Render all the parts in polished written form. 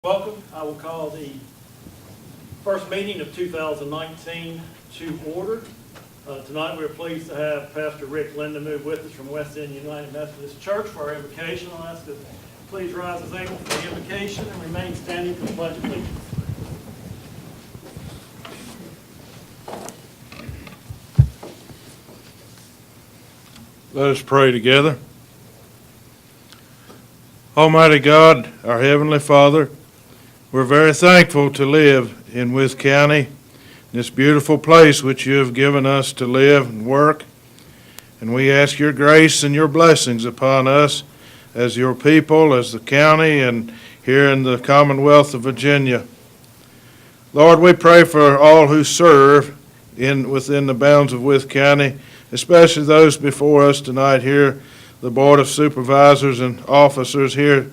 Welcome. I will call the first meeting of 2019 to order. Tonight we're pleased to have Pastor Rick Linden move with us from West End United Methodist Church for our invocation. I'll ask that please rise as able for the invocation and remain standing for the Pledge of Allegiance. Let us pray together. Almighty God, our Heavenly Father, we're very thankful to live in Wythe County, this beautiful place which you have given us to live and work. And we ask your grace and your blessings upon us as your people, as the county, and here in the Commonwealth of Virginia. Lord, we pray for all who serve within the bounds of Wythe County, especially those before us tonight here, the Board of Supervisors and officers here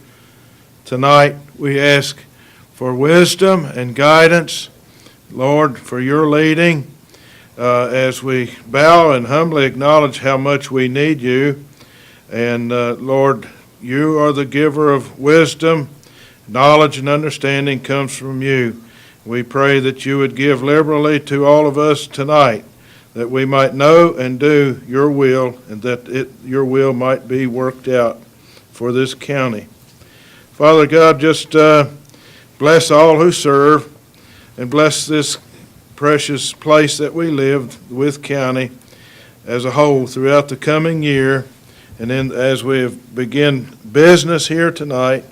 tonight. We ask for wisdom and guidance, Lord, for your leading as we bow and humbly acknowledge how much we need you. And Lord, you are the giver of wisdom. Knowledge and understanding comes from you. We pray that you would give liberally to all of us tonight, that we might know and do your will, and that your will might be worked out for this county. Father God, just bless all who serve, and bless this precious place that we live, Wythe County, as a whole throughout the coming year. And then as we begin business here tonight,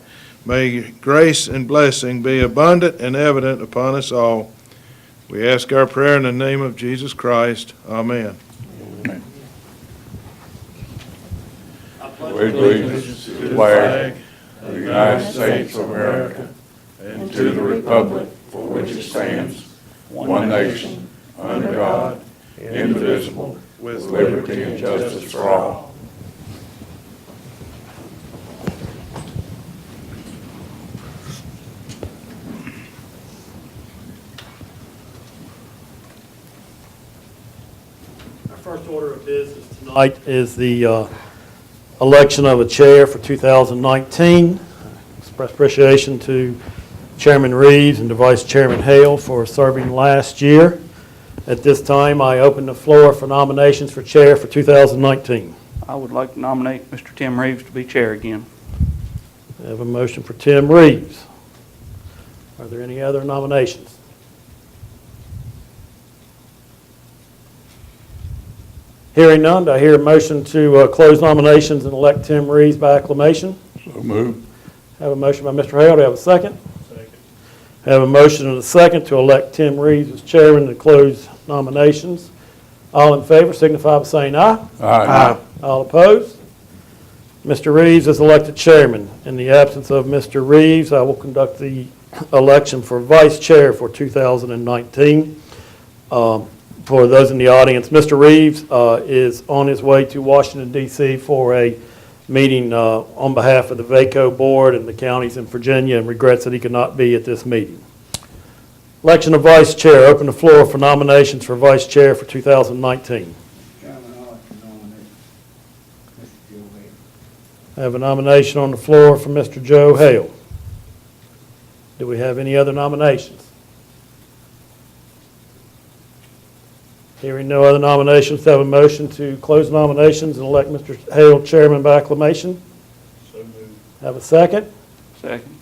may grace and blessing be abundant and evident upon us all. We ask our prayer in the name of Jesus Christ. Amen. Amen. We allegiance to the flag of the United States of America and to the republic for which it stands, one nation, under God, indivisible, with liberty and justice for all. First order of business tonight is the election of a chair for 2019. Express appreciation to Chairman Reeves and to Vice Chairman Hale for serving last year. At this time, I open the floor for nominations for chair for 2019. I would like to nominate Mr. Tim Reeves to be chair again. I have a motion for Tim Reeves. Are there any other nominations? Hearing none, do I hear a motion to close nominations and elect Tim Reeves by acclamation? So moved. Have a motion by Mr. Hale. Do I have a second? Second. Have a motion and a second to elect Tim Reeves as chairman and close nominations. All in favor signify by saying aye. Aye. All opposed? Mr. Reeves is elected chairman. In the absence of Mr. Reeves, I will conduct the election for vice chair for 2019. For those in the audience, Mr. Reeves is on his way to Washington, D.C. for a meeting on behalf of the VACO board and the counties in Virginia, and regrets that he could not be at this meeting. Election of vice chair. Open the floor for nominations for vice chair for 2019. Chairman, I'd like to nominate Mr. Joe Hale. I have a nomination on the floor for Mr. Joe Hale. Do we have any other nominations? Hearing no other nominations, have a motion to close nominations and elect Mr. Hale chairman by acclamation. So moved. Have a second? Second.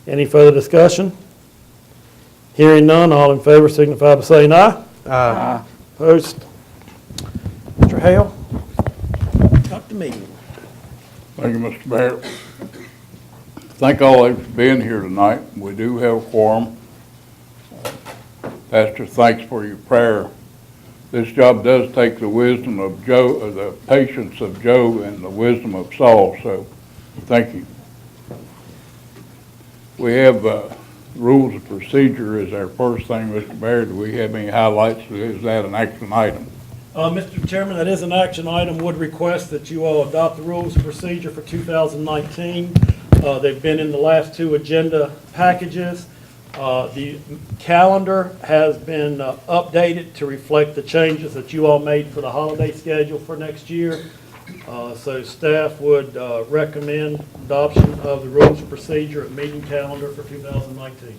Any further discussion? Hearing none, all in favor signify by saying aye. Aye. Opposed? Mr. Hale, talk to me. Thank you, Mr. Mayor. Thank all of you for being here tonight. We do have a quorum. Pastor, thanks for your prayer. This job does take the wisdom of Joe, or the patience of Joe, and the wisdom of Saul, so thank you. We have rules of procedure as our first thing, Mr. Mayor. Do we have any highlights? Is that an action item? Mr. Chairman, that is an action item. Would request that you all adopt the rules of procedure for 2019. They've been in the last two agenda packages. The calendar has been updated to reflect the changes that you all made for the holiday schedule for next year. So staff would recommend adoption of the rules of procedure and meeting calendar for 2019.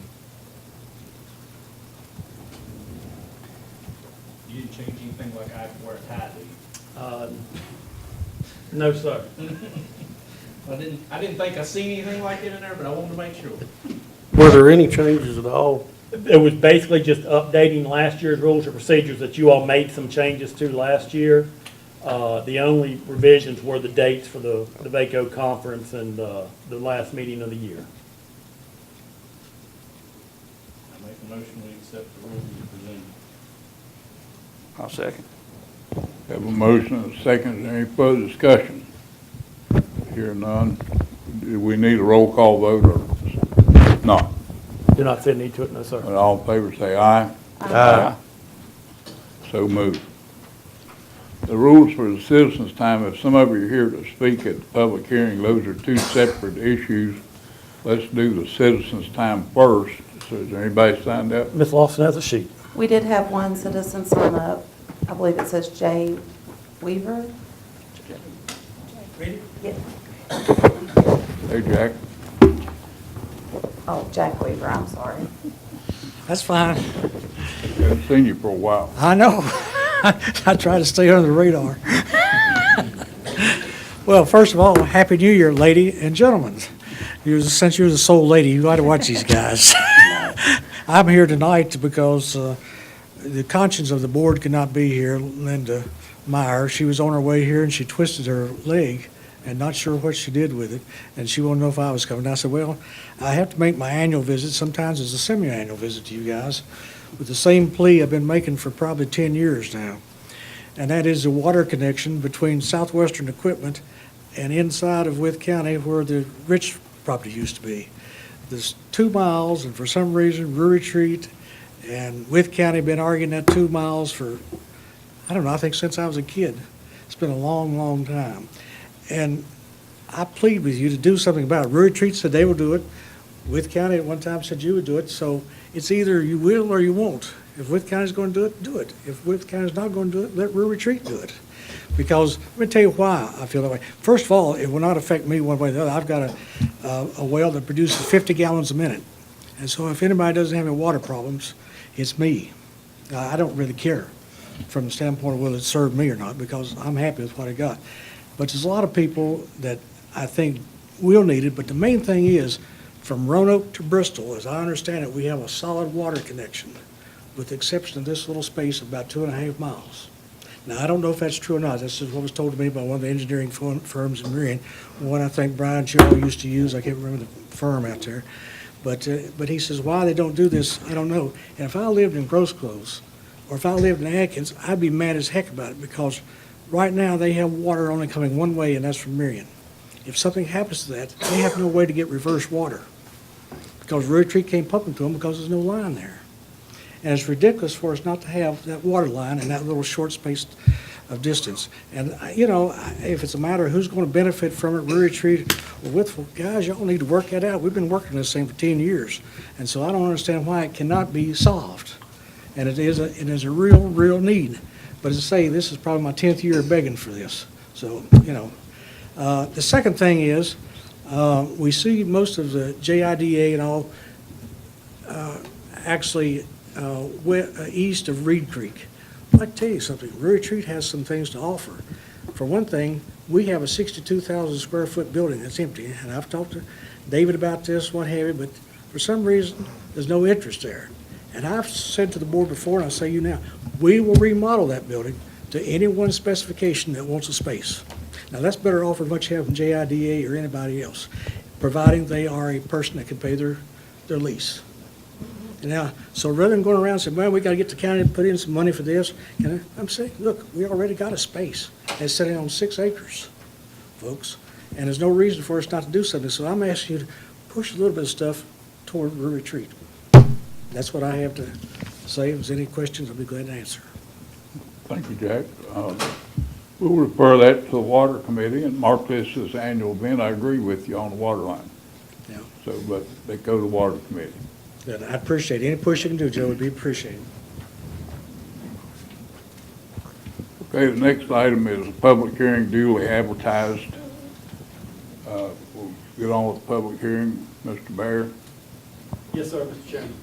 You didn't change anything like I have to wear a tie, do you? No, sir. I didn't think I seen anything like it in there, but I wanted to make sure. Were there any changes at all? It was basically just updating last year's rules of procedures that you all made some changes to last year. The only revisions were the dates for the VACO conference and the last meeting of the year. I make a motion we accept the rules as presented. I'll second. Have a motion and a second. Is there any further discussion? Hear none. Do we need a roll call vote or not? Do not see a need to it, no, sir. All in favor say aye. Aye. So moved. The rules for the citizens' time, if some of you are here to speak at the public hearing, those are two separate issues. Let's do the citizens' time first. So is there anybody signed up? Ms. Lawson has a sheet. We did have one citizen sign up. I believe it says Jay Weaver. Yeah. Hey, Jack. Oh, Jack Weaver, I'm sorry. That's fine. Haven't seen you for a while. I know. I try to stay under the radar. Well, first of all, Happy New Year, lady and gentlemen. Since you're the sole lady, you got to watch these guys. I'm here tonight because the conscience of the board could not be here, Linda Meyer. She was on her way here and she twisted her leg and not sure what she did with it, and she wanted to know if I was coming. I said, well, I have to make my annual visit. Sometimes it's a semi-annual visit to you guys, with the same plea I've been making for probably 10 years now, and that is the water connection between Southwestern Equipment and inside of Wythe County where the Rich property used to be. There's 2 miles, and for some reason, Brewery Street and Wythe County have been arguing that 2 miles for, I don't know, I think since I was a kid. It's been a long, long time. And I plead with you to do something about it. Brewery Street said they will do it. Wythe County at one time said you would do it. So it's either you will or you won't. If Wythe County's going to do it, do it. If Wythe County's not going to do it, let Brewery Street do it. Because let me tell you why I feel that way. First of all, it will not affect me one way or the other. I've got a well that produces 50 gallons a minute. And so if anybody doesn't have any water problems, it's me. I don't really care from the standpoint of whether it served me or not, because I'm happy with what I got. But there's a lot of people that I think will need it. But the main thing is, from Roanoke to Bristol, as I understand it, we have a solid water connection, with the exception of this little space of about 2.5 miles. Now, I don't know if that's true or not. This is what was told to me by one of the engineering firms in Marion, one I think Brian Joe used to use. I can't remember the firm out there. But he says, why they don't do this, I don't know. And if I lived in Gross Close, or if I lived in Atkins, I'd be mad as heck about it, because right now they have water only coming one way, and that's from Marion. If something happens to that, they have no way to get reverse water, because Brewery Street can't pump them to them because there's no line there. And it's ridiculous for us not to have that water line in that little short space of distance. And, you know, if it's a matter of who's going to benefit from it, Brewery Street or Wythe, guys, y'all need to work that out. We've been working this thing for 10 years. And so I don't understand why it cannot be solved. And it is a real need. But as I say, this is probably my 10th year begging for this. So, you know. The second thing is, we see most of the JIDA and all actually east of Reed Creek. I'd like to tell you something. Brewery Street has some things to offer. For one thing, we have a 62,000 square foot building that's empty, and I've talked to David about this, what have you, but for some reason, there's no interest there. And I've said to the board before, and I'll say you now, we will remodel that building to any one specification that wants a space. Now, that's better offer than what you have from JIDA or anybody else, providing they are a person that can pay their lease. Now, so rather than going around and saying, well, we got to get the county to put in some money for this, I'm saying, look, we already got a space that's sitting on 6 acres, folks, and there's no reason for us not to do something. So I'm asking you to push a little bit of stuff toward Brewery Retreat. That's what I have to say. If there's any questions, I'll be glad to answer. Thank you, Jack. We'll refer that to the Water Committee and mark this as annual event. I agree with you on the water line. Yeah. So, but they go to the Water Committee. Good. I appreciate it. Any push you can do, Joe, would be appreciated. Okay, the next item is a public hearing duly advertised. We'll get on with the public hearing. Mr. Bear? Yes, sir, Mr. Chairman.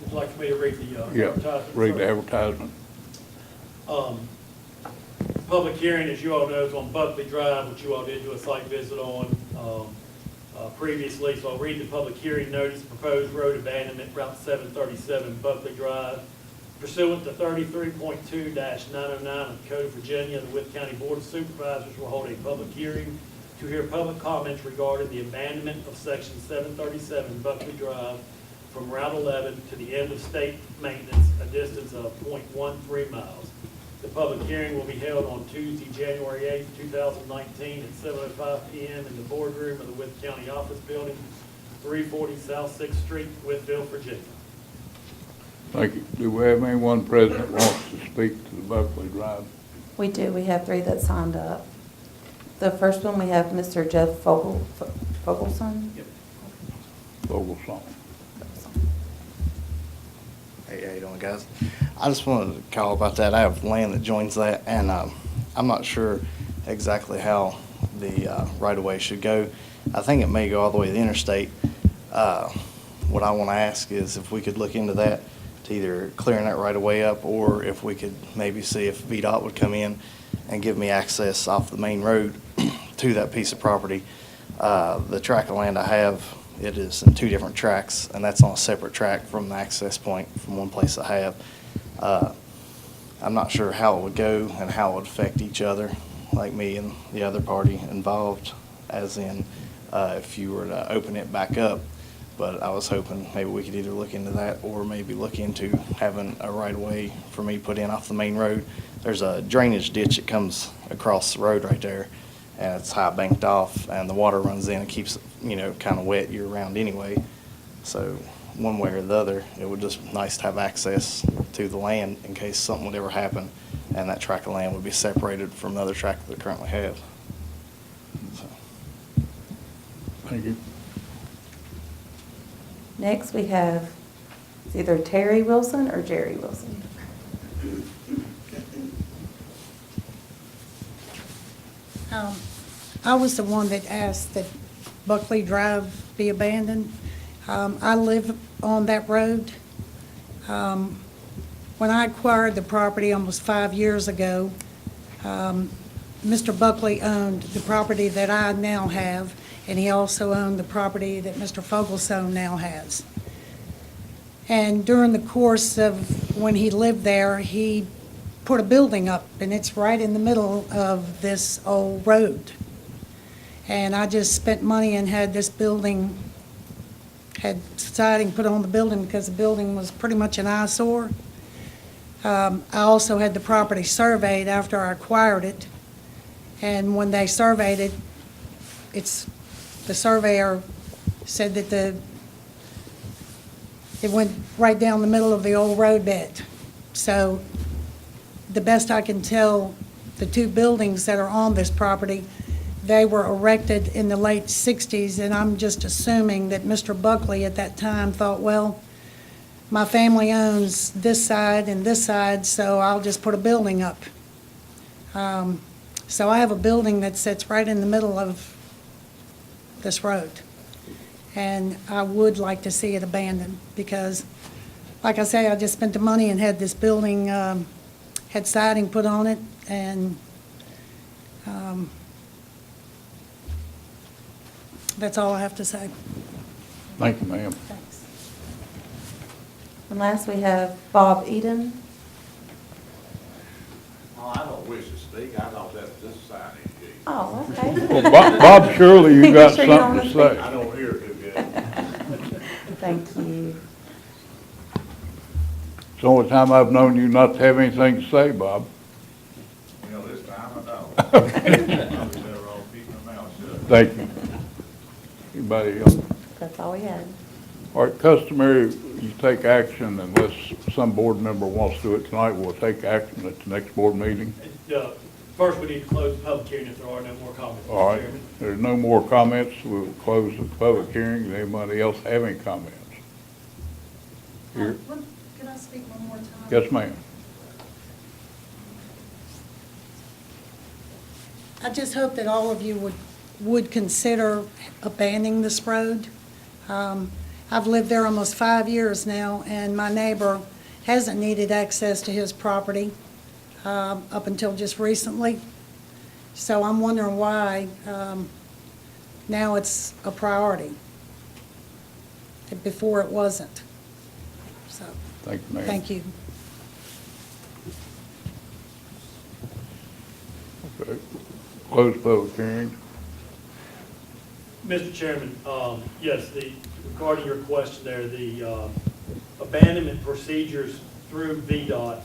Would you like for me to read the Yeah, advertisement? read the sir? advertisement. Public hearing, as you all know, is on Buckley Drive, which you all did do a site visit on previously. So I'll read the public hearing notice, proposed road abandonment, Route 737 Buckley Drive. Pursuant to 33.2-909 of the Code of Virginia, the Wythe County Board of Supervisors will hold a public hearing to hear public comments regarding the abandonment of Section 737 Buckley Drive from Route 11 to the end of state maintenance, a distance of .13 miles. The public hearing will be held on Tuesday, January 8th, 2019 at 7:05 p.m. in the boardroom of the Wythe County Office Building, 340 South 6th Street, Wytheville, Virginia. Thank you. Do we have anyone present that wants to speak to the Buckley Drive? We do, we have 3 that signed up. The first one, we have Mr. Jeff Fogelson. Vogelsong. Hey, how you doing, guys? I just wanted to call about that. I have land that joins that, and I'm not sure exactly how the right-of-way should go. I think it may go all the way to the interstate. What I want to ask is if we could look into that, to either clearing that right-of-way up, or if we could maybe see if VDOT would come in and give me access off the main road to that piece of property. The tract of land I have, it is in 2 different tracks, and that's on a separate track from the access point from one place I have. I'm not sure how it would go and how it would affect each other, like me and the other party involved, as in if you were to open it back up. But I was hoping maybe we could either look into that or maybe look into having a right-of-way for me put in off the main road. There's a drainage ditch that comes across the road right there, and it's high banked off, and the water runs in and keeps it, you know, kind of wet year-round anyway. So one way or the other, it would just be nice to have access to the land in case something would ever happen, and that tract of land would be separated from the other tract that we currently have. So. Thank you. Next, we have it's either Terry Wilson or Jerry Wilson. I was the one that asked that Buckley Drive be abandoned. I live on that road. When I acquired the property almost 5 years ago, Mr. Buckley owned the property that I now have, and he also owned the property that Mr. Fogelson now has. And during the course of when he lived there, he put a building up, and it's right in the middle of this old road. And I just spent money and had this building, had siding put on the building because the building was pretty much an eyesore. I also had the property surveyed after I acquired it. And when they surveyed it, the surveyor said that it went right down the middle of the old road bed. So the best I can tell, the 2 buildings that are on this property, they were erected in the late 60s, and I'm just assuming that Mr. Buckley at that time thought, well, my family owns this side and this side, so I'll just put a building up. So I have a building that sits right in the middle of this road, and I would like to see it abandoned because, like I say, I just spent the money and had this building, had siding put on it, and that's all I have to say. Thank you, ma'am. Thanks. And last, we have Bob Eden. Oh, I don't wish to speak. I thought that was this side of the gate. Oh, okay. Well, Bob, surely you got Sure you don't something to wanna say. I don't hear too good. Thank you. It's the only time I've known you not to have anything to say, Bob. You know, this time I don't. I was better off keeping my mouth shut. Thank you. Anybody else? That's all we had. All right, customary, you take action unless some board member wants to do it tonight. We'll take action at the next board meeting. First, we need to close the public hearing if there are no more comments, All Mr. right, Chairman. there's no more comments. We'll close the public hearing. Does anybody else have any comments? Here. Can I speak one more time? Yes, ma'am. I just hope that all of you would consider abandoning this road. I've lived there almost 5 years now, and my neighbor hasn't needed access to his property up until just recently. So I'm wondering why now it's a priority. Before it wasn't. So, Thank you, ma'am. thank you. Okay. Close public hearing. Mr. Chairman, yes, regarding your question there, the abandonment procedures through VDOT,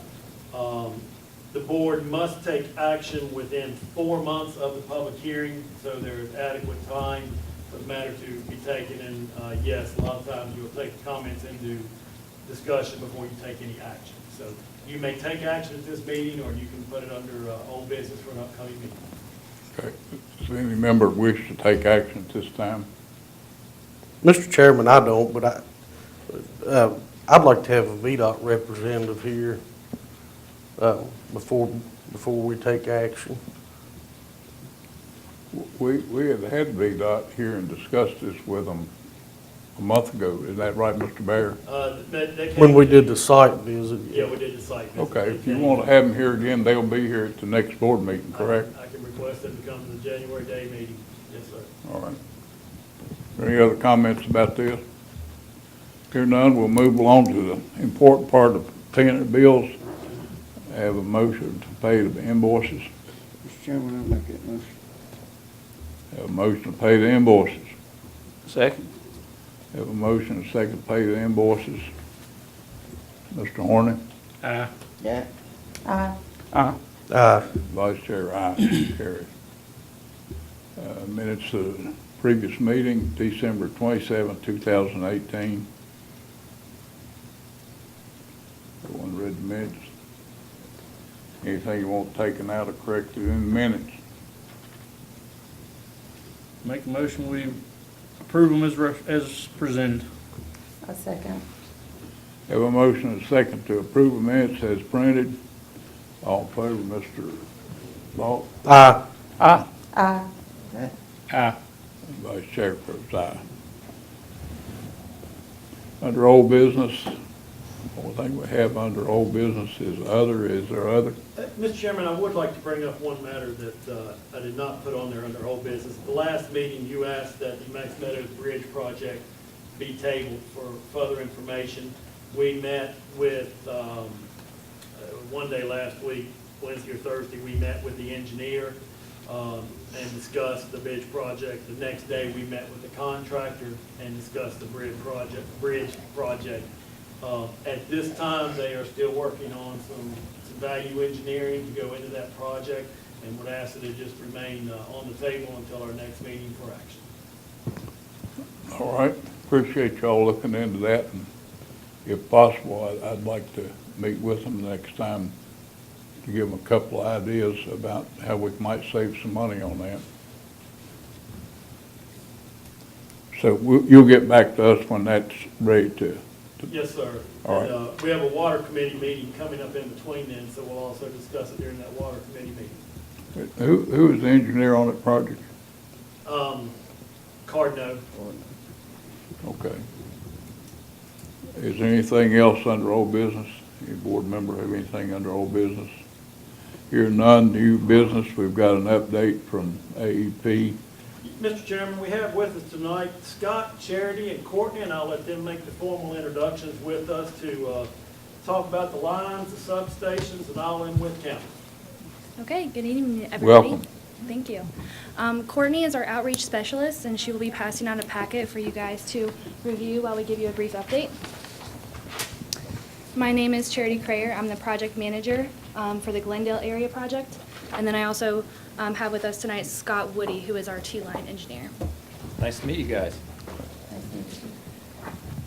the board must take action within 4 months of the public hearing, so there's adequate time for the matter to be taken. And yes, a lot of times you'll take the comments into discussion before you take any action. So you may take action at this meeting, or you can put it under old business for an upcoming meeting. Okay. Does any member wish to take action at this time? Mr. Chairman, I don't, but I'd like to have a VDOT representative here before we take action. We had VDOT here and discussed this with them a month ago. Is that right, Mr. Bear? When we did the site visit. Yeah, we did the site visit. Okay, if you want to have them here again, they'll be here at the next board meeting, correct? I can request them to come to the January day meeting. Yes, sir. All right. Any other comments about this? Here none, we'll move along to the important part of paying the bills. I have a motion to pay the invoices. Mr. Chairman, I'll make that motion. Have a motion to pay the invoices. Second. Have a motion and a second to pay the invoices. Mr. Horner, Aye. Yeah. Aye. Vice Chair, aye. Carries. Minutes of the previous meeting, December 27, 2018. Everyone read the minutes? Anything you want taken out or corrected in the minutes? Make a motion, we approve them as presented. A second. Have a motion and a second to approve the minutes as printed. All in favor, Mr. Balt? Aye. Aye. Aye. Aye. Vice Chair votes aye. Under old business, the only thing we have under old business is other. Is there other? Mr. Chairman, I would like to bring up one matter that I did not put on there under old business. At the last meeting, you asked that the Max Meadows Bridge project be tabled for further information. We met with, one day last week, Wednesday or Thursday, we met with the engineer and discussed the bridge project. The next day, we met with the contractor and discussed the bridge project. At this time, they are still working on some value engineering to go into that project, and would ask that it just remain on the table until our next meeting for action. All right. Appreciate y'all looking into that, and if possible, I'd like to meet with them next time to give them a couple of ideas about how we might save some money on that. So you'll get back to us when that's ready to. Yes, sir. All right. And, we have a water committee meeting coming up in between then, so we'll also discuss it during that water committee meeting. Who is the engineer on that project? Cardno. Okay. Is there anything else under old business? Any board member have anything under old business? Here none, new business. We've got an update from AEP. Mr. Chairman, we have with us tonight Scott, Charity, and Courtney, and I'll let them make the formal introductions with us to talk about the lines, the substations, and all in Wythe County. Okay, good evening, everybody. Welcome. Thank you. Courtney is our outreach specialist, and she will be passing out a packet for you guys to review while we give you a brief update. My name is Charity Crayer. I'm the project manager for the Glendale area project. And then I also have with us tonight Scott Woody, who is our T-line engineer. Nice to meet you guys.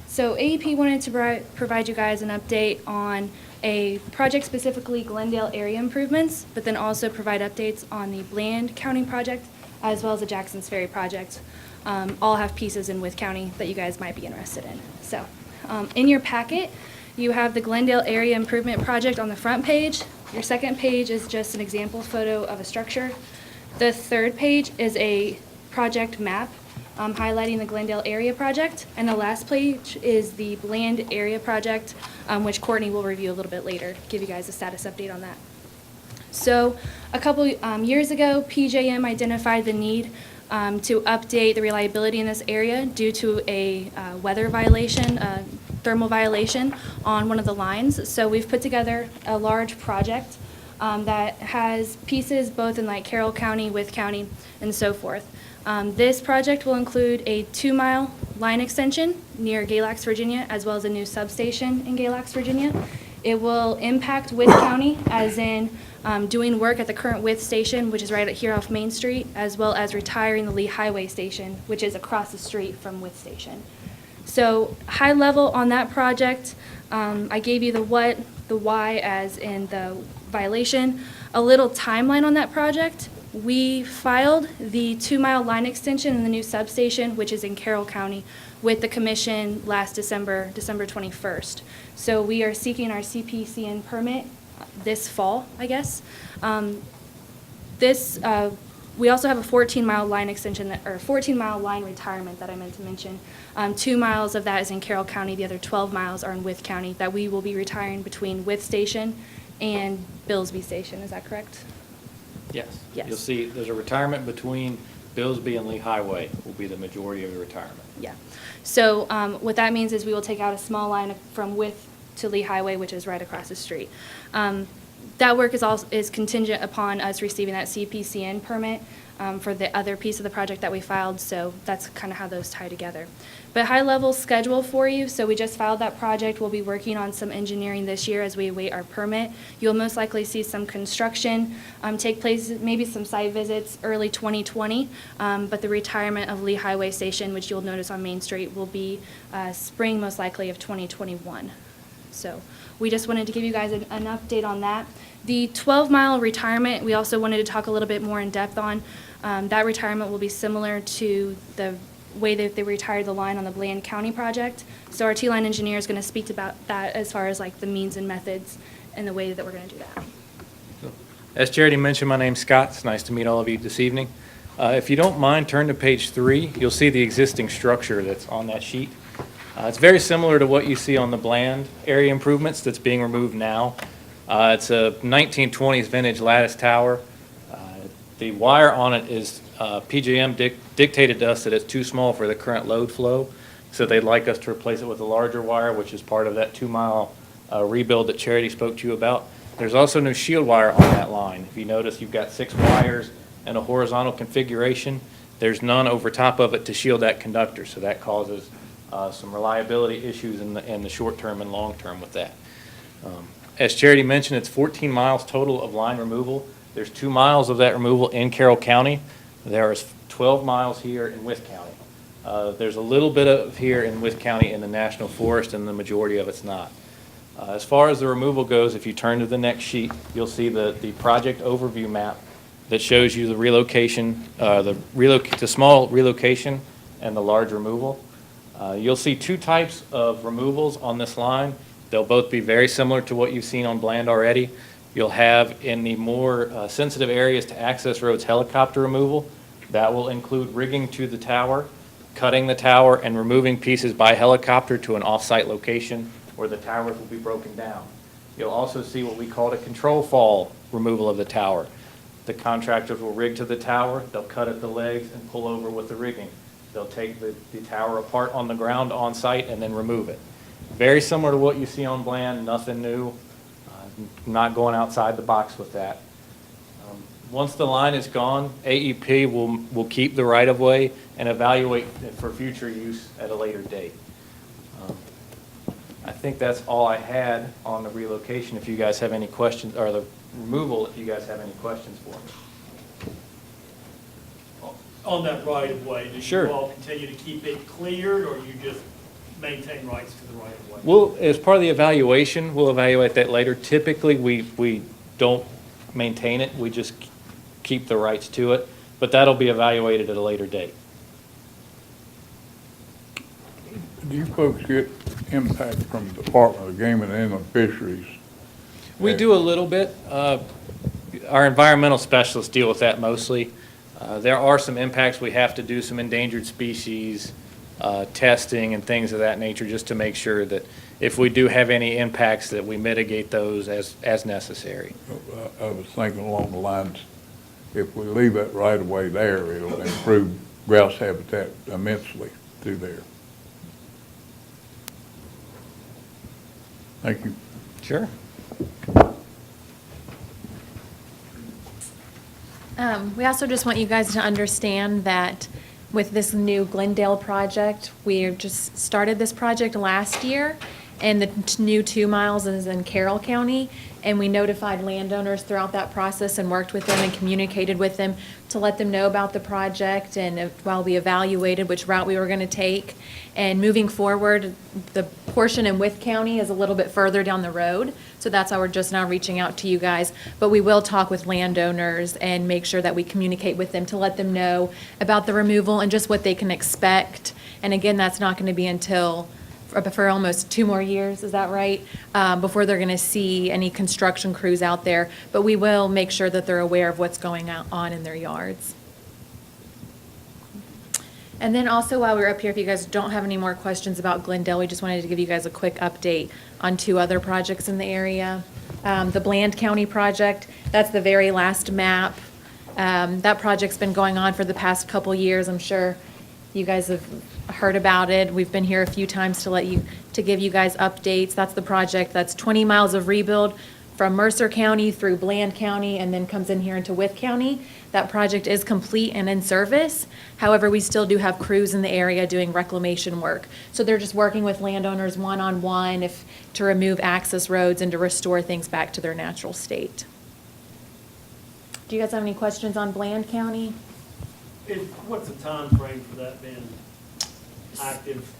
So AEP wanted to provide you guys an update on a project, specifically Glendale area improvements, but then also provide updates on the Bland County project as well as the Jackson's Ferry project. All have pieces in Wythe County that you guys might be interested in. So in your packet, you have the Glendale Area Improvement Project on the front page. Your second page is just an example photo of a structure. The third page is a project map highlighting the Glendale Area Project. And the last page is the Bland Area Project, which Courtney will review a little bit later, give you guys a status update on that. So a couple years ago, PJM identified the need to update the reliability in this area due to a weather violation, thermal violation on one of the lines. So we've put together a large project that has pieces both in like Carroll County, Wythe County, and so forth. This project will include a 2-mile line extension near Galax, Virginia, as well as a new substation in Galax, Virginia. It will impact Wythe County, as in doing work at the current Wythe station, which is right here off Main Street, as well as retiring the Lee Highway station, which is across the street from Wythe station. So high level on that project, I gave you the what, the why as in the violation. A little timeline on that project. We filed the 2-mile line extension in the new substation, which is in Carroll County, with the commission last December 21st. So we are seeking our CPCN permit this fall, I guess. We also have a 14-mile line extension, or 14-mile line retirement that I meant to mention. 2 miles of that is in Carroll County. The other 12 miles are in Wythe County that we will be retiring between Wythe Station and Billsby Station. Is that correct? Yes. Yes. You'll see there's a retirement between Billsby and Lee Highway will be the majority of the retirement. Yeah. So what that means is we will take out a small line from Wythe to Lee Highway, which is right across the street. That work is contingent upon us receiving that CPCN permit for the other piece of the project that we filed, so that's kind of how those tie together. But high-level schedule for you, so we just filed that project. We'll be working on some engineering this year as we await our permit. You'll most likely see some construction take place, maybe some site visits early 2020, but the retirement of Lee Highway Station, which you'll notice on Main Street, will be spring most likely of 2021. So we just wanted to give you guys an update on that. The 12-mile retirement, we also wanted to talk a little bit more in depth on. That retirement will be similar to the way that they retired the line on the Bland County project. So our T-line engineer is going to speak about that as far as like the means and methods and the way that we're going to do that. As Charity mentioned, my name's Scott. It's nice to meet all of you this evening. If you don't mind, turn to page 3. You'll see the existing structure that's on that sheet. It's very similar to what you see on the Bland area improvements that's being removed now. It's a 1920s vintage lattice tower. The wire on it is PJM dictated to us that it's too small for the current load flow, so they'd like us to replace it with a larger wire, which is part of that 2-mile rebuild that Charity spoke to you about. There's also no shield wire on that line. If you notice, you've got 6 wires in a horizontal configuration. There's none over top of it to shield that conductor, so that causes some reliability issues in the short term and long term with that. As Charity mentioned, it's 14 miles total of line removal. There's 2 miles of that removal in Carroll County. There's 12 miles here in Wythe County. There's a little bit of here in Wythe County in the National Forest, and the majority of it's not. As far as the removal goes, if you turn to the next sheet, you'll see the project overview map that shows you the relocation, the small relocation and the large removal. You'll see 2 types of removals on this line. They'll both be very similar to what you've seen on Bland already. You'll have in the more sensitive areas to access roads helicopter removal. That will include rigging to the tower, cutting the tower, and removing pieces by helicopter to an off-site location where the towers will be broken down. You'll also see what we call a control fall removal of the tower. The contractors will rig to the tower, they'll cut at the legs and pull over with the rigging. They'll take the tower apart on the ground on site and then remove it. Very similar to what you see on Bland, nothing new, not going outside the box with that. Once the line is gone, AEP will keep the right-of-way and evaluate it for future use at a later date. I think that's all I had on the relocation. If you guys have any questions, or the removal, if you guys have any questions for me. On that right-of-way, do Sure. you all continue to keep it cleared, or you just maintain rights to the right-of-way? Well, as part of the evaluation, we'll evaluate that later. Typically, we don't maintain it. We just keep the rights to it, but that'll be evaluated at a later date. Do you folks get impact from the Department of Game and Inland Fisheries? We do a little bit. Our environmental specialists deal with that mostly. There are some impacts. We have to do some endangered species testing and things of that nature just to make sure that if we do have any impacts that we mitigate those as necessary. I was thinking along the lines, if we leave that right of way there, it'll improve grouse habitat immensely through there. Thank you. Sure. We also just want you guys to understand that with this new Glendale project, we just started this project last year, and the new 2 miles is in Carroll County, and we notified landowners throughout that process and worked with them and communicated with them to let them know about the project and while we evaluated which route we were going to take. And moving forward, the portion in Wythe County is a little bit further down the road, so that's how we're just now reaching out to you guys. But we will talk with landowners and make sure that we communicate with them to let them know about the removal and just what they can expect. And again, that's not going to be until for almost 2 more years, is that right? Before they're going to see any construction crews out there. But we will make sure that they're aware of what's going on in their yards. And then also while we're up here, if you guys don't have any more questions about Glendale, we just wanted to give you guys a quick update on 2 other projects in the area. The Bland County project, that's the very last map. That project's been going on for the past couple years. I'm sure you guys have heard about it. We've been here a few times to give you guys updates. That's the project. That's 20 miles of rebuild from Mercer County through Bland County and then comes in here into Wythe County. That project is complete and in service. However, we still do have crews in the area doing reclamation work. So they're just working with landowners one-on-one to remove access roads and to restore things back to their natural state. Do you guys have any questions on Bland County? What's the time frame for that being active?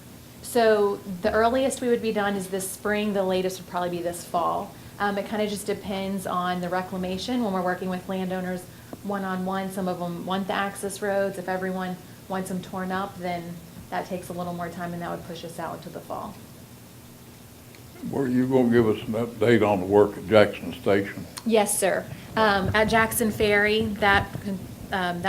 So the earliest we would be done is this spring, the latest would probably be this fall. It kind of just depends on the reclamation when we're working with landowners one-on-one. Some of them want the access roads. If everyone wants them torn up, then that takes a little more time and that would push us out into the fall. Were you going to give us an update on the work at Jackson Station? Yes, sir. At Jackson Ferry, that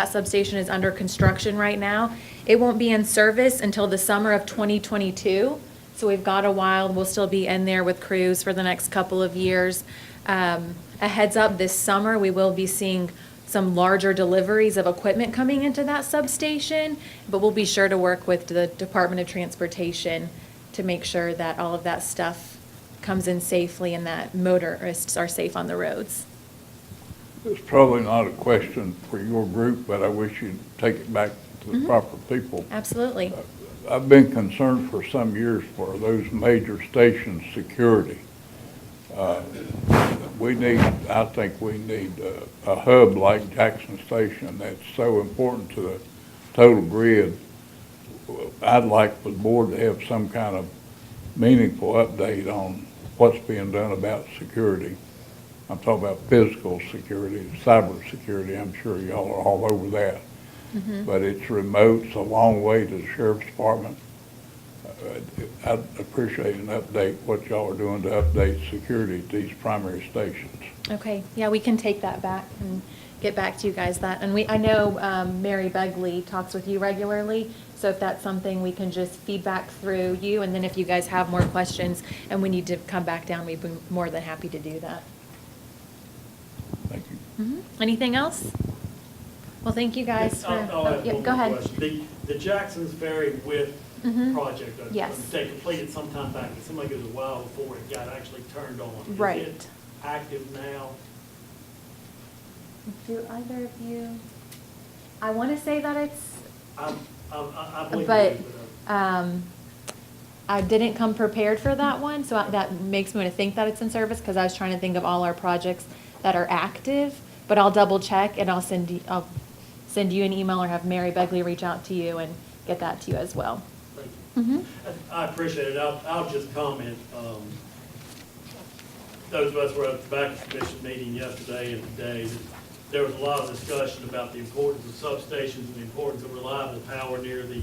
substation is under construction right now. It won't be in service until the summer of 2022, so we've got a while. We'll still be in there with crews for the next couple of years. A heads up, this summer we will be seeing some larger deliveries of equipment coming into that substation, but we'll be sure to work with the Department of Transportation to make sure that all of that stuff comes in safely and that motorists are safe on the roads. It's probably not a question for your group, but I wish you'd take it back to the proper people. Absolutely. I've been concerned for some years for those major stations' security. I think we need a hub like Jackson Station that's so important to the total grid. I'd like for the board to have some kind of meaningful update on what's being done about security. I'm talking about physical security, cyber security. I'm sure y'all are all over that. Mm-hmm. But it's remote, it's a long way to the sheriff's department. I'd appreciate an update, what y'all are doing to update security at these primary stations. Okay, yeah, we can take that back and get back to you guys that. And I know Mary Begley talks with you regularly, so if that's something we can just feedback through you, and then if you guys have more questions and we need to come back down, we'd be more than happy to do that. Thank you. Mm-hmm. Anything else? Well, thank you guys for, go ahead. The Jackson's Ferry Wythe Mhm. project, Yes. they completed some time back, and somebody goes a while before it got actually turned on. Right. Is it active now? Do either of you, I want to say that it's, I believe but it is, I didn't come prepared for that one, so that makes me want to think that it's in service, because I was trying to think of all our projects that are active, but I'll double check and I'll send you an email or have Mary Begley reach out to you and get that to you as well. Thank you. Mm-hmm. I appreciate it. I'll just comment. Those of us who were at the Tobacco Commission meeting yesterday and today, there was a lot of discussion about the importance of substations and the importance of reliable power near the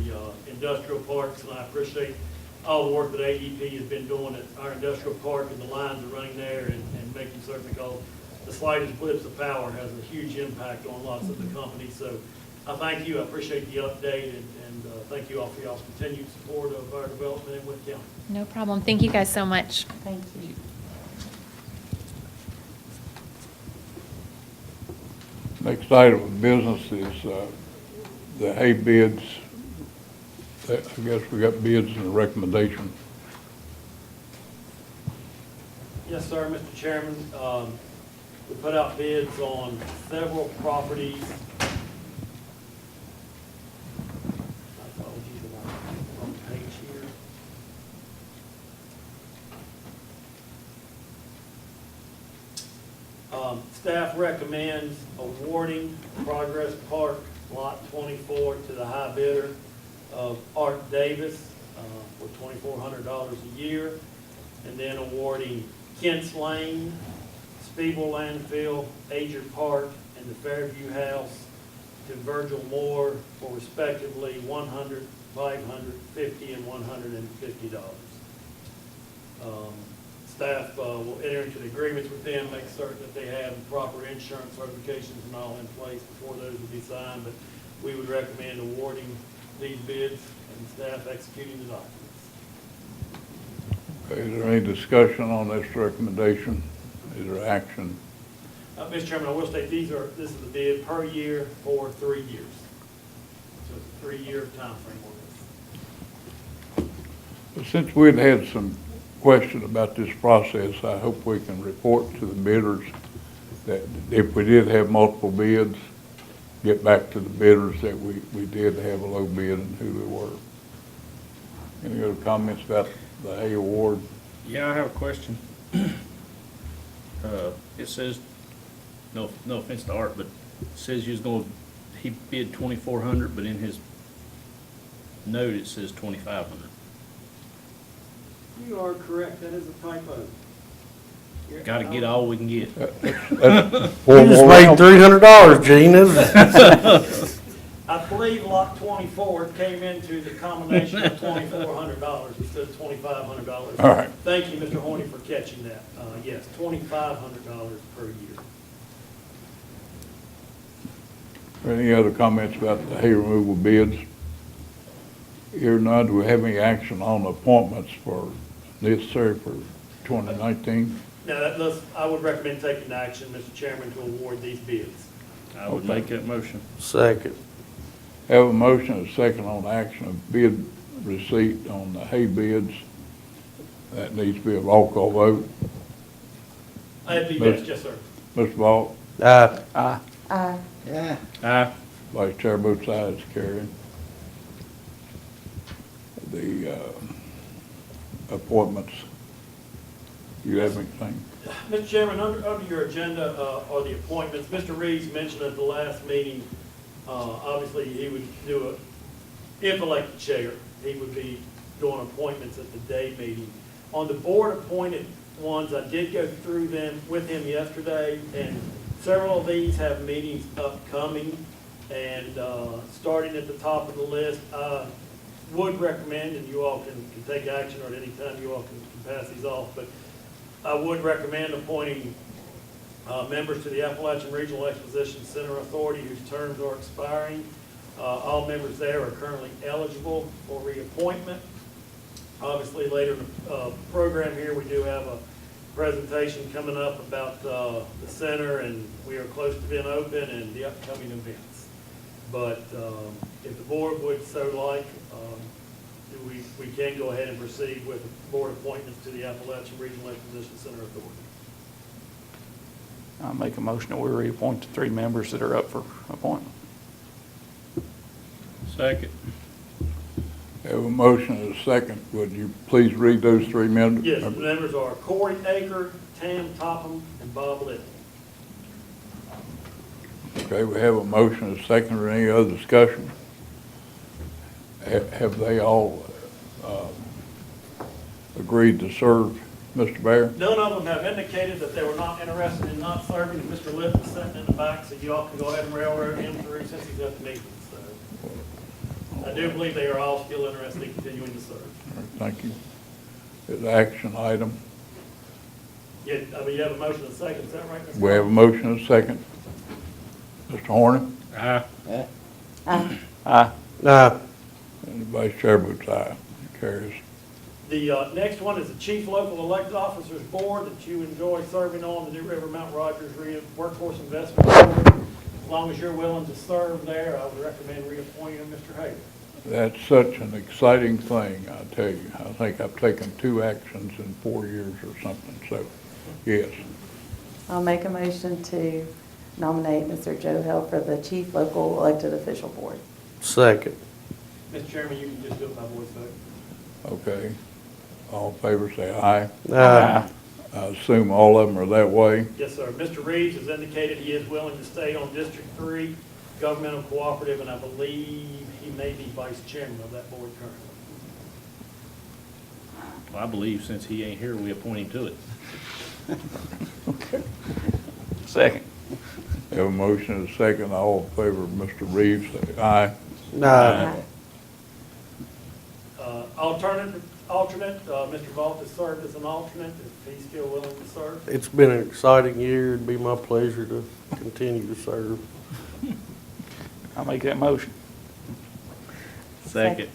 industrial parks, and I appreciate all the work that AEP has been doing at our industrial park, and the lines are running there, and making certain, because the slightest blips of power has a huge impact on lots of the companies. So I thank you, I appreciate the update, and thank you all for y'all's continued support of our development in Wythe County. No problem. Thank you guys so much. Thank you. Next item of business is the hay bids. I guess we got bids and a recommendation. Yes, sir, Mr. Chairman. We put out bids on several properties. Apologies, I'm on the wrong page here. Staff recommends awarding Progress Park Lot 24 to the high bidder of Art Davis for $2,400 a year, and then awarding Kent's Lane, Speedwell Landfill, Ager Park, and the Fairview House to Virgil Moore for respectively $100, $550, and $150. Staff will enter into the agreements with them, make certain that they have the proper insurance certifications and all in place before those will be signed, but we would recommend awarding these bids and staff executing the documents. Okay, is there any discussion on this recommendation? Is there action? Mr. Chairman, I will state this is the bid per year for 3 years. So it's a 3-year time frame on this. Since we'd had some question about this process, I hope we can report to the bidders that if we did have multiple bids, get back to the bidders that we did have a low bid and who they were. Any other comments about the hay award? Yeah, I have a question. It says, no offense to Art, but it says he bid 2,400, but in his note it says 2,500. You are correct, that is a typo. Got to get all we can get. You just made $300, Gene, isn't it? I believe lot 24 came into the combination of $2,400 instead of $2,500. All right. Thank you, Mr. Horny, for catching that. Yes, $2,500 per year. Any other comments about the hay removal bids? Here none, do we have any action on appointments for necessary for 2019? Now, I would recommend taking action, Mr. Chairman, to award these bids. I would make that motion. Second. Have a motion and a second on action of bid receipt on the hay bids. That needs to be a roll call vote. That'd be best, yes, sir. Mr. Vaught? Aye. Aye. Aye. Vice Chair votes aye, it's carried. The appointments, you have anything? Mr. Chairman, under your agenda are the appointments. Mr. Reeves mentioned at the last meeting, obviously he would do if elected chair, he would be doing appointments at the day meeting. On the board appointed ones, I did go through them with him yesterday, and several of these have meetings upcoming, and starting at the top of the list, I would recommend, and you all can take action, or at any time you all can pass these off, but I would recommend appointing members to the Appalachian Regional Exposition Center Authority whose terms are expiring. All members there are currently eligible for reappointment. Obviously, later in the program here, we do have a presentation coming up about the center, and we are close to being open and the upcoming events. But if the board would so like, we can go ahead and proceed with board appointments to the Appalachian Regional Exposition Center Authority. I'll make a motion that we reappoint the 3 members that are up for appointment. Second. Have a motion and a second. Would you please read those 3 members? Yes, the members are Corey Aker, Tam Topham, and Bob Little. Okay, we have a motion and a second. Or any other discussion? Have they all agreed to serve, Mr. Bear? None of them have indicated that they were not interested in not serving. Mr. Little is sitting in the back, so you all can go ahead and railroad him through since he's at the meeting. So I do believe they are all still interested in continuing to serve. thank you. It's an action item. Yeah, you have a motion and a second, is that right, Mr. We have a motion and a second. Mr. Horner? Aye. Aye. And the vice chair votes aye. It carries. The next one is the Chief Local Elected Officers Board that you enjoy serving on, the New River Mount Rogers Workforce Investment Board. As long as you're willing to serve there, I would recommend reappointing Mr. Hager. That's such an exciting thing, I tell you. I think I've taken 2 actions in 4 years or something, so, yes. I'll make a motion to nominate Mr. Joe Hill for the Chief Local Elected Official Board. Second. Mr. Chairman, you can just do it by voice vote. Okay. All in favor, say aye. Aye. I assume all of them are that way. Yes, sir. Mr. Reeves has indicated he is willing to stay on District 3 Governmental Cooperative, and I believe he may be vice chairman of that board currently. Well, I believe since he ain't here, we appoint him to it. Second. Have a motion and a second. All in favor of Mr. Reeves, say aye. Aye. Alternate, Mr. Vaught has served as an alternate, if he's still willing to serve. It's been an exciting year. It'd be my pleasure to continue to serve. I'll make that motion. Second.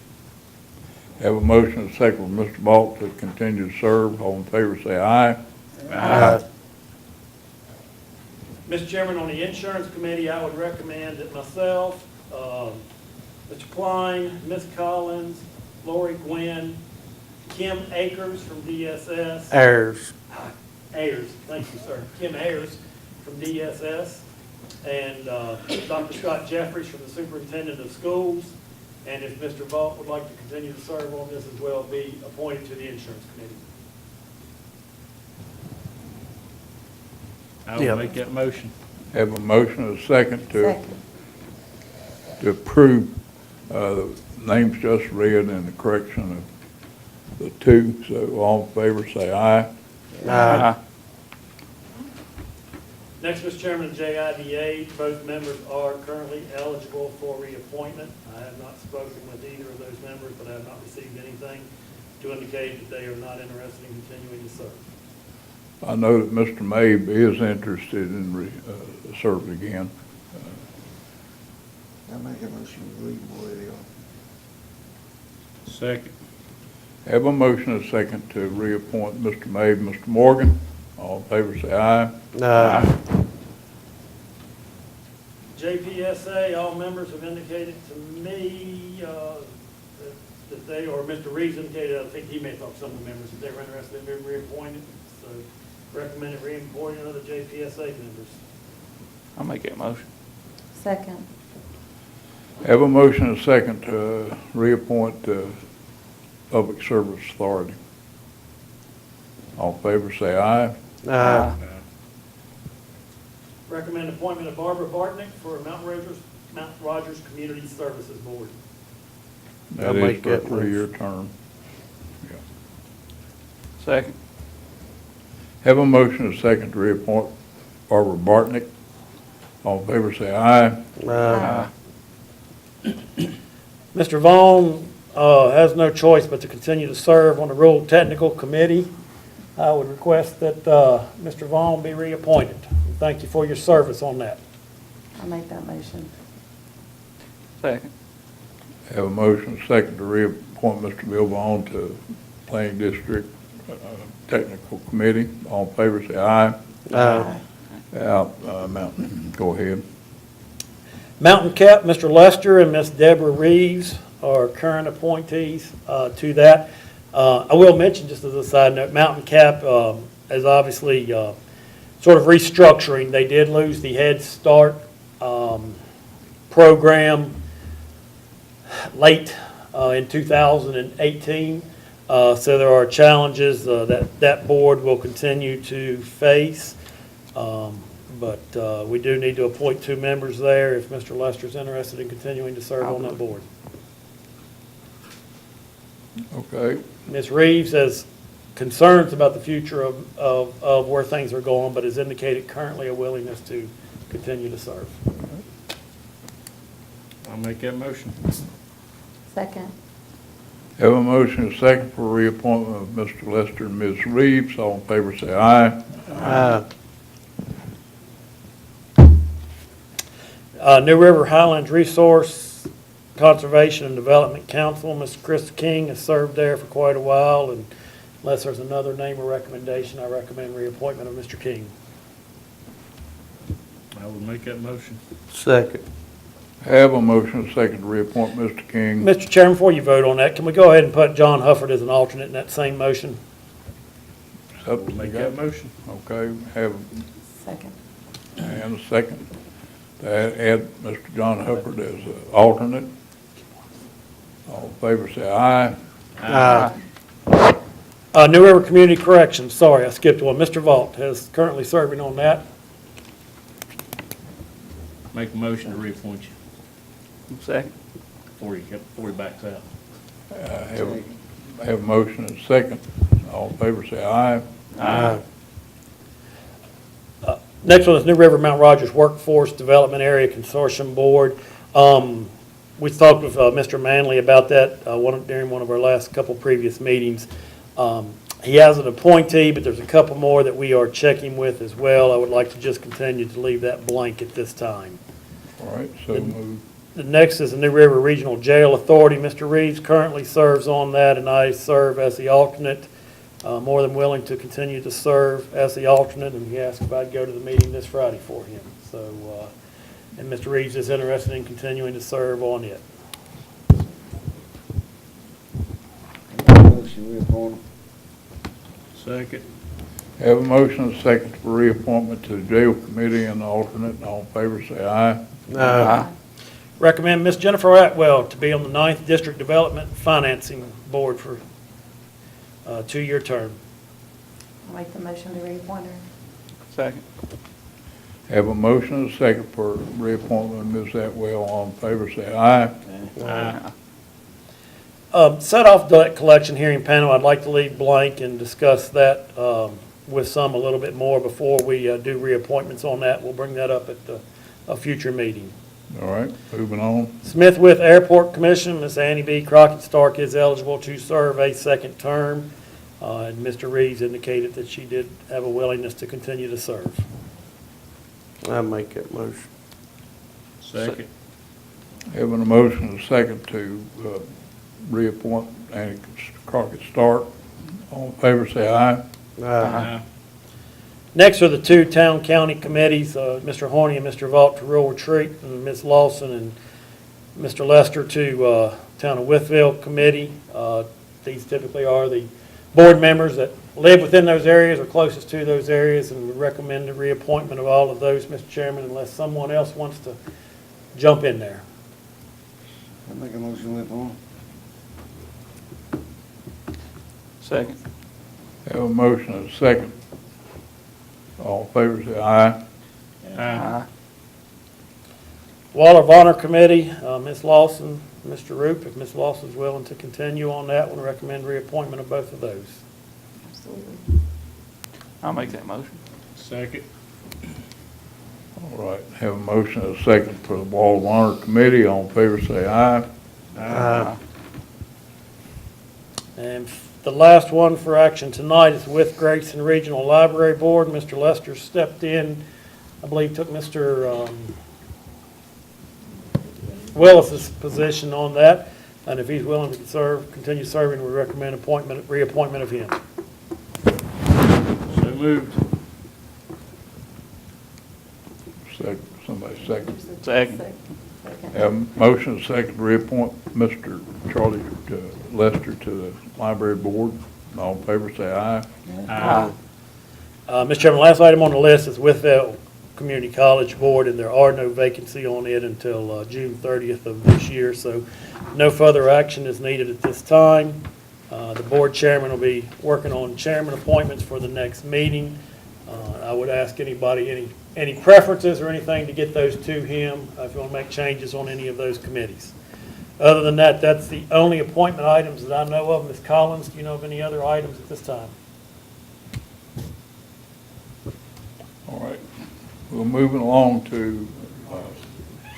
Have a motion and a second for Mr. Balt to continue to serve. All in favor, say aye. Aye. Mr. Chairman, on the Insurance Committee, I would recommend that myself, Mr. Klein, Ms. Collins, Lori Gwynn, Kim Akers from DSS. Ayers. Ayers, thank you, sir. Kim Ayers from DSS, and Dr. Scott Jeffries from the Superintendent of Schools. And if Mr. Vaught would like to continue to serve on this as well, be appointed to the Insurance Committee. I will make that motion. Have a motion and a second Second. to approve the names just read and the correction of the 2. So all in favor, say aye. Aye. Next, Mr. Chairman, of JIDA, both members are currently eligible for reappointment. I have not spoken with either of those members, but I have not received anything to indicate that they are not interested in continuing to serve. I know that Mr. Mabe is interested in serving again. I make a motion to leave the board here. Second. Have a motion and a second to reappoint Mr. Mabe. Mr. Morgan, all in favor, say aye. Aye. JPSA, all members have indicated to me that they, or Mr. Reeves indicated, I think he may have talked to some of the members, that they were interested in being reappointed. So recommended reappointing of the JPSA members. I'll make that motion. Second. Have a motion and a second to reappoint the Public Service Authority. All in favor, say aye. Aye. Recommend appointment of Barbara Bartnick for Mount Rogers Community Services Board. That I'll is make for a that 3-year term. Second. Have a motion and a second to reappoint Barbara Bartnick. All in favor, say aye. Aye. Mr. Vaughn has no choice but to continue to serve on the Rural Technical Committee. I would request that Mr. Vaughn be reappointed. Thank you for your service on that. I'll make that motion. Second. Have a motion and a second to reappoint Mr. Bill Vaughn to Planning District Technical Committee. All in favor, say aye. Aye. Mountain, go ahead. Mountain Cap, Mr. Lester and Miss Deborah Reeves are current appointees to that. I will mention, just as a side note, Mountain Cap is obviously sort of restructuring. They did lose the Head Start program late in 2018. So there are challenges that board will continue to face. But we do need to appoint 2 members there if Mr. Lester's interested in continuing to serve on that board. Okay. Ms. Reeves has concerns about the future of where things are going, but has indicated currently a willingness to continue to serve. I'll make that motion. Second. Have a motion and a second for reappointment of Mr. Lester and Ms. Reeves. All in favor say aye. New River Highlands Resource Conservation and Development Council, Mr. Chris King has served there for quite a while, and unless there's another name or recommendation, I recommend reappointment of Mr. King. I would make that motion. Second. Have a motion and a second to reappoint Mr. King. Mr. Chairman, before you vote on that, can we go ahead and put John Hufford as an alternate in that same motion? Up to Make you. that motion. Okay, have, Second. and a second. To add Mr. John Hubbard as an alternate. All in favor say aye. New River Community Corrections, sorry, I skipped one. Mr. Vaught is currently serving on that. Make a motion to reappoint you Second. before he backs out. Have a motion and a second. All in favor say aye. Next one is New River Mount Rogers Workforce Development Area Consortium Board. We talked with Mr. Manley about that during one of our last couple previous meetings. He has an appointee, but there's a couple more that we are checking with as well. I would like to just continue to leave that blank at this time. All right, so moved. The next is the New River Regional Jail Authority. Mr. Reeves currently serves on that, and I serve as the alternate. More than willing to continue to serve as the alternate, and he asked if I'd go to the meeting this Friday for him. So, and Mr. Reeves is interested in continuing to serve on it. Second. Have a motion and a second for reappointment to the jail committee and the alternate. All in favor say aye. Recommend Ms. Jennifer Atwell to be on the 9th District Development Financing Board for a 2-year term. I'll make the motion to reappoint her. Second. Have a motion and a second for reappointment of Ms. Atwell. All in favor say aye. Set off debt collection hearing panel, I'd like to leave blank and discuss that with some a little bit more before we do reappointments on that. We'll bring that up at a future meeting. All right, moving on. Smith Wythe Airport Commission, Ms. Annie B. Crockett Stark is eligible to serve a second term. And Mr. Reeves indicated that she did have a willingness to continue to serve. I make that motion. Second. Having a motion and a second to reappoint Annie Crockett Stark. All in favor say aye. Next are the two town-county committees, Mr. Horny and Mr. Vaught to Rural Retreat, and Ms. Lawson and Mr. Lester to Town of Wytheville Committee. These typically are the board members that live within those areas or closest to those areas, and we recommend the reappointment of all of those, Mr. Chairman, unless someone else wants to jump in there. I make a motion with on. Second. Have a motion and a second. All in favor say aye. Aye. Wall of Honor Committee, Ms. Lawson, Mr. Roop, if Ms. Lawson's willing to continue on that one, recommend reappointment of both of those. Absolutely. I'll make that motion. Second. All right, have a motion and a second for the Wall of Honor Committee. All in favor say aye. And the last one for action tonight is with Grayson Regional Library Board. Mr. Lester stepped in, I believe took Mr. Willis's position on that. And if he's willing to serve, continue serving, we recommend reappointment of him. So moved. Second, somebody second. Second. Have a motion and a second to reappoint Mr. Charlie Lester to the Library Board. All in favor say aye. Aye. Mr. Chairman, last item on the list is Wytheville Community College Board, and there are no vacancy on it until June 30th of this year, so no further action is needed at this time. The board chairman will be working on chairman appointments for the next meeting. I would ask anybody, any preferences or anything to get those to him if you want to make changes on any of those committees. Other than that, that's the only appointment items that I know of. Ms. Collins, do you know of any other items at this time? All right, we're moving along to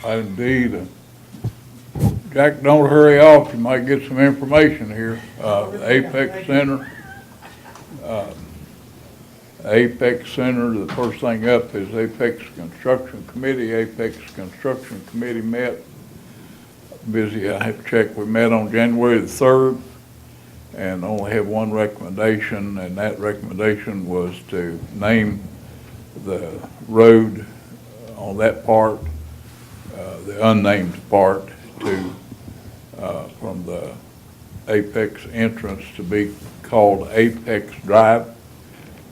item D, the Jack, don't hurry off, you might get some information here. Apex Center. Apex Center, the first thing up is Apex Construction Committee. Apex Construction Committee met. Busy, I have to check. We met on January the 3rd and only have one recommendation, and that recommendation was to name the road on that part, the unnamed part, to from the Apex entrance to be called Apex Drive,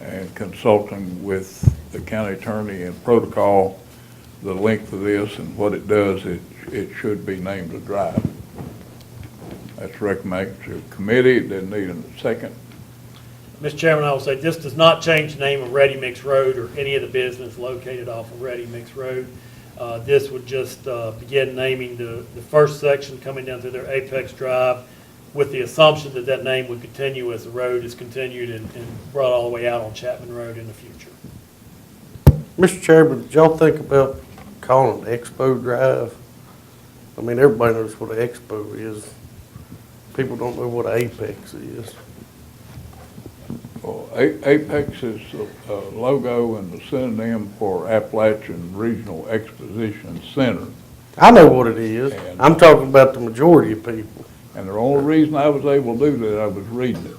and consulting with the county attorney and protocol, the length of this and what it does, it should be named a drive. That's recommended to committee. It doesn't need a second. Mr. Chairman, I will say this does not change the name of Ready Mix Road or any of the business located off of Ready Mix Road. This would just begin naming the first section coming down through their Apex Drive, with the assumption that that name would continue as the road is continued and brought all the way out on Chapman Road in the future. Mr. Chairman, did y'all think about calling it Expo Drive? I mean, everybody knows what an Expo is. People don't know what an Apex is. Well, Apex is a logo and the synonym for Appalachian Regional Exposition Center. I know what it is. And, I'm talking about the majority of people. And the only reason I was able to do that, I was reading it.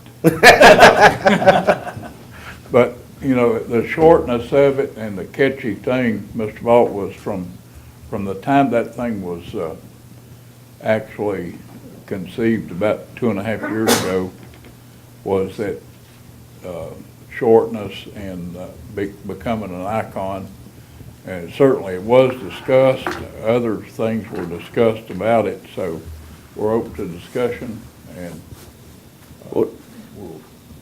But, you know, the shortness of it and the catchy thing, Mr. Vaught, was from the time that thing was actually conceived about 2.5 years ago, was that shortness and becoming an icon. And certainly it was discussed. Other things were discussed about it, so we're open to discussion. And Well,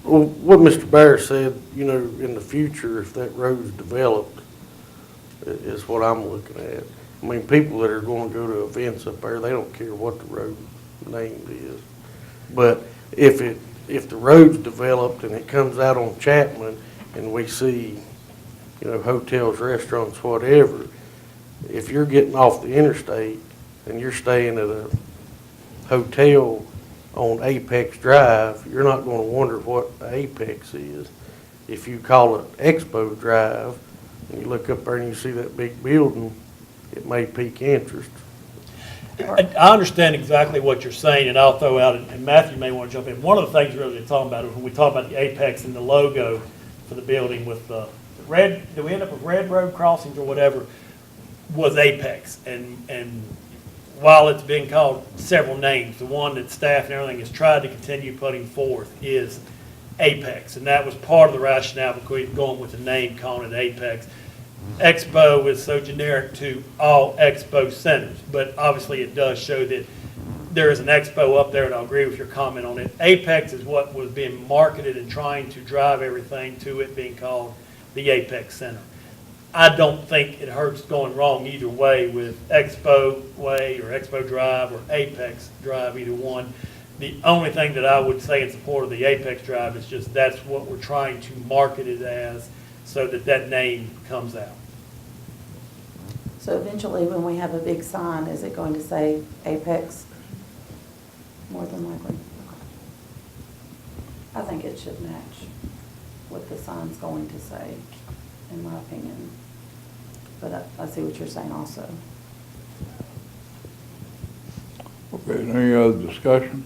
what Mr. Bear said, you know, in the future, if that road's developed, is what I'm looking at. I mean, people that are going to go to events up there, they don't care what the road name is. But if the road's developed and it comes out on Chapman and we see, you know, hotels, restaurants, whatever, if you're getting off the interstate and you're staying at a hotel on Apex Drive, you're not going to wonder what Apex is. If you call it Expo Drive and you look up there and you see that big building, it may pique interest. I understand exactly what you're saying, and I'll throw out, and Matthew may want to jump in. One of the things really they're talking about is when we talk about the Apex and the logo for the building with the red, do we end up with red road crossings or whatever, was Apex. And while it's been called several names, the one that staff and everything has tried to continue putting forth is Apex. And that was part of the rationale for going with the name, calling it Apex. Expo is so generic to all expo centers, but obviously it does show that there is an expo up there, and I'll agree with your comment on it. Apex is what was being marketed and trying to drive everything to it being called the Apex Center. I don't think it hurts going wrong either way with Expo Way or Expo Drive or Apex Drive, either one. The only thing that I would say in support of the Apex Drive is just that's what we're trying to market it as, so that that name comes out. So eventually, when we have a big sign, is it going to say Apex? More than likely. Okay. I think it should match what the sign's going to say, in my opinion. But I see what you're saying also. okay, any other discussion?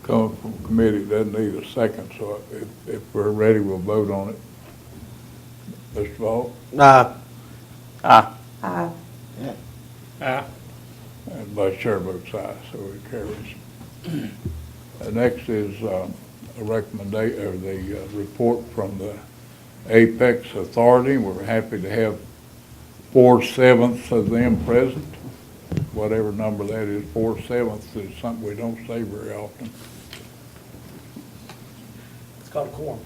Coming from committee doesn't need a second, so if we're ready, we'll vote on it. Mr. Vaught? Nah. Aye. Aye. And Vice Chair votes aye, so it carries. Next is a recommendation, or the report from the Apex Authority. We're happy to have 4/7 of them present. Whatever number that is, 4/7 is something we don't say very often. It's called a quorum.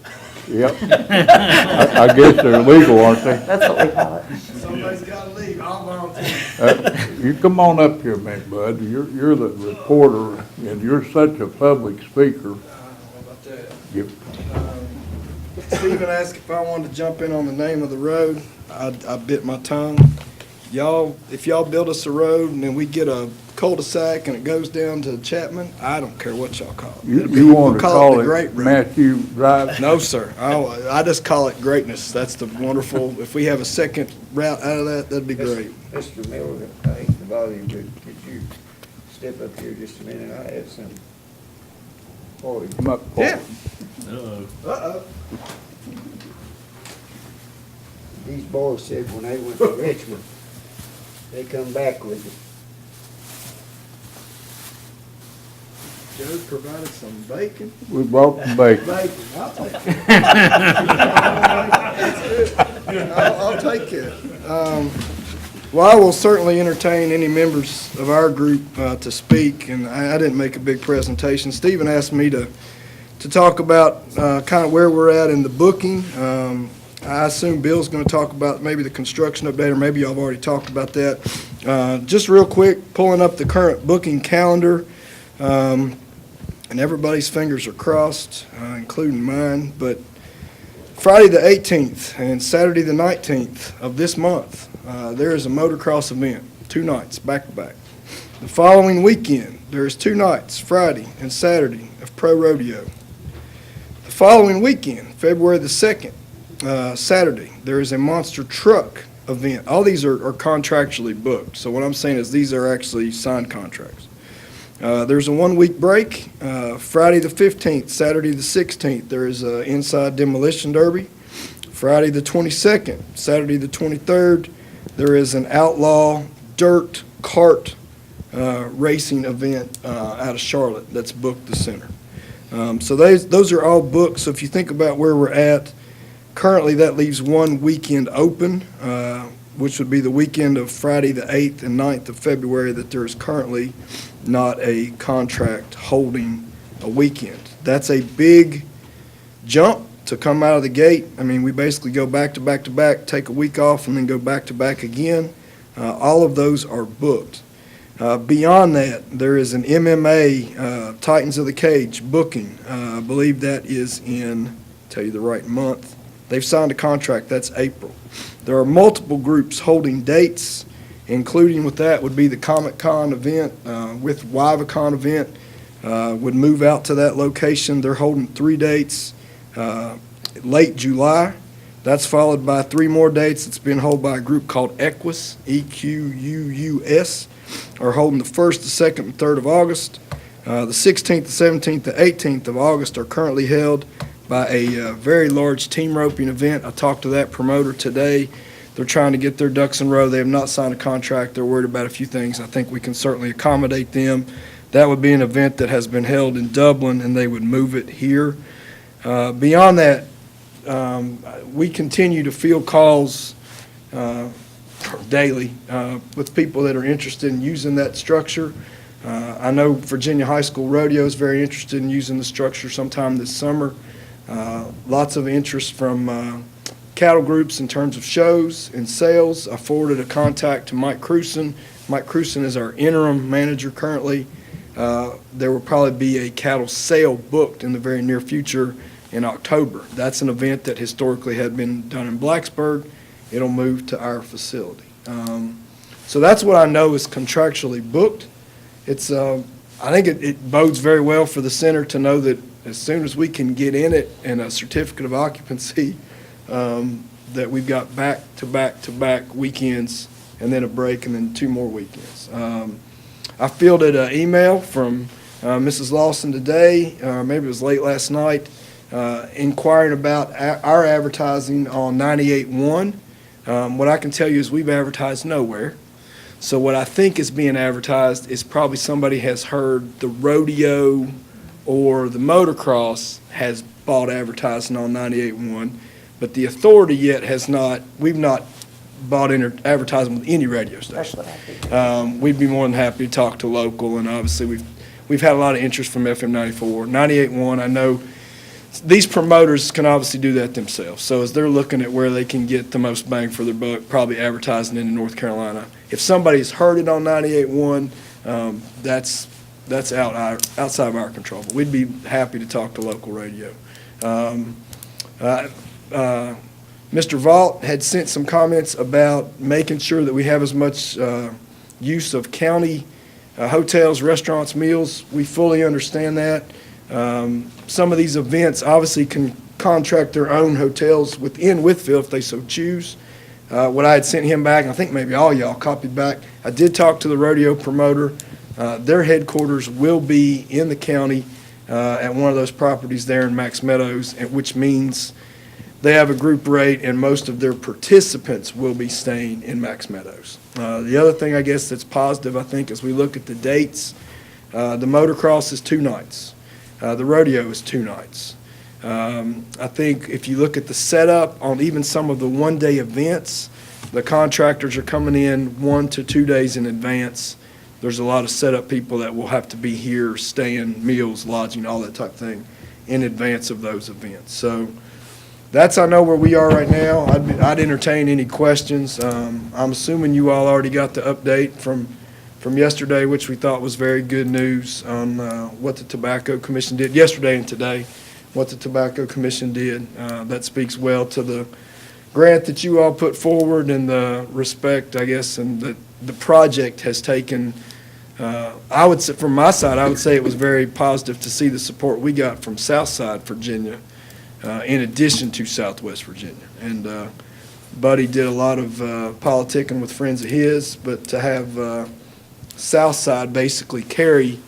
Yep. I guess they're legal, aren't they? That's what we call it. Somebody's got to leave, I'll volunteer. You come on up here a minute, bud. You're the reporter, and you're such a public speaker. How about that? You- Stephen asked if I wanted to jump in on the name of the road. I bit my tongue. Y'all, if y'all build us a road and then we get a cul-de-sac and it goes down to Chapman, I don't care what y'all call it. You want We'll to call the it Great Road. Matthew Drive? No, sir. I just call it greatness. That's the wonderful, if we have a second route out of that, that'd be great. Mr. Miller, I hate to bother you, but could you step up here just a minute? I have some for you. Come up. Yeah. Uh-oh. Uh-oh. These boys said when they went to Richmond, they come back with it. Joe provided some bacon. We brought the bacon. Bacon, I'll take it. I'll take it. Well, I will certainly entertain any members of our group to speak, and I didn't make a big presentation. Stephen asked me to talk about kind of where we're at in the booking. I assume Bill's going to talk about maybe the construction update, or maybe y'all have already talked about that. Just real quick, pulling up the current booking calendar, and everybody's fingers are crossed, including mine, but Friday the 18th and Saturday the 19th of this month, there is a motocross event, 2 nights, back-to-back. The following weekend, there is 2 nights, Friday and Saturday, of pro rodeo. The following weekend, February the 2nd, Saturday, there is a monster truck event. All these are contractually booked, so what I'm saying is these are actually signed contracts. There's a 1-week break. Friday the 15th, Saturday the 16th, there is a inside demolition derby. Friday the 22nd, Saturday the 23rd, there is an outlaw dirt kart racing event out of Charlotte that's booked the center. So those are all booked. So if you think about where we're at, currently that leaves 1 weekend open, which would be the weekend of Friday the 8th and 9th of February, that there is currently not a contract holding a weekend. That's a big jump to come out of the gate. I mean, we basically go back to back to back, take a week off, and then go back to back again. All of those are booked. Beyond that, there is an MMA Titans of the Cage booking. I believe that is in, tell you the right month. They've signed a contract, that's April. There are multiple groups holding dates, including with that would be the Comic-Con event, with WiveCon event, would move out to that location. They're holding 3 dates, late July. That's followed by 3 more dates that's been held by a group called Equus, E-Q-U-U-S, are holding the 1st, the 2nd, and 3rd of August. The 16th, the 17th, the 18th of August are currently held by a very large team roping event. I talked to that promoter today. They're trying to get their ducks in a row. They have not signed a contract. They're worried about a few things. I think we can certainly accommodate them. That would be an event that has been held in Dublin, and they would move it here. Beyond that, we continue to field calls daily with people that are interested in using that structure. I know Virginia High School Rodeo is very interested in using the structure sometime this summer. Lots of interest from cattle groups in terms of shows and sales. I forwarded a contact to Mike Cruson. Mike Cruson is our interim manager currently. There will probably be a cattle sale booked in the very near future in October. That's an event that historically had been done in Blacksburg. It'll move to our facility. So that's what I know is contractually booked. It's, I think it bodes very well for the center to know that as soon as we can get in it and a certificate of occupancy, that we've got back-to-back weekends and then a break and then 2 more weekends. I fielded an email from Mrs. Lawson today, maybe it was late last night, inquiring about our advertising on 98.1. What I can tell you is we've advertised nowhere. So what I think is being advertised is probably somebody has heard the rodeo or the motocross has bought advertising on 98.1, but the authority yet has not, we've not bought advertising with any radio station. That's what I think. We'd be more than happy to talk to local, and obviously we've had a lot of interest from FM 94. 98.1, I know these promoters can obviously do that themselves. So as they're looking at where they can get the most bang for their buck, probably advertising in North Carolina. If somebody's heard it on 98.1, that's outside of our control. But we'd be happy to talk to local radio. Mr. Vaught had sent some comments about making sure that we have as much use of county hotels, restaurants, meals. We fully understand that. Some of these events obviously can contract their own hotels within Wytheville if they so choose. What I had sent him back, and I think maybe all y'all copied back, I did talk to the rodeo promoter. Their headquarters will be in the county at one of those properties there in Max Meadows, which means they have a group rate and most of their participants will be staying in Max Meadows. The other thing I guess that's positive, I think, as we look at the dates, the motocross is 2 nights. The rodeo is 2 nights. I think if you look at the setup on even some of the one-day events, the contractors are coming in 1 to 2 days in advance. There's a lot of setup people that will have to be here, staying, meals, lodging, all that type of thing in advance of those events. So that's, I know, where we are right now. I'd entertain any questions. I'm assuming you all already got the update from yesterday, which we thought was very good news on what the Tobacco Commission did yesterday and today, what the Tobacco Commission did. That speaks well to the grant that you all put forward and the respect, I guess, and that the project has taken. I would say, from my side, I would say it was very positive to see the support we got from Southside Virginia, in addition to Southwest Virginia. And Buddy did a lot of politicking with friends of his, but to have Southside basically carry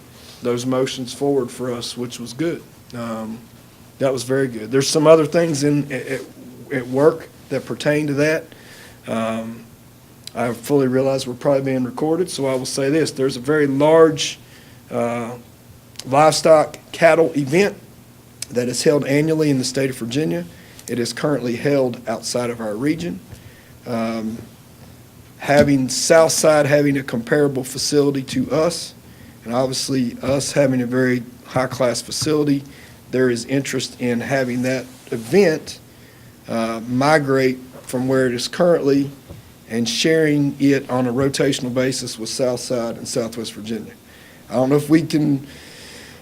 those motions forward for us, which was good. That was very good. There's some other things at work that pertain to that. I fully realize we're probably being recorded, so I will say this. There's a very large livestock cattle event that is held annually in the state of Virginia. It is currently held outside of our region. Having Southside having a comparable facility to us, and obviously us having a very high-class facility, there is interest in having that event migrate from where it is currently and sharing it on a rotational basis with Southside and Southwest Virginia. I don't know if we can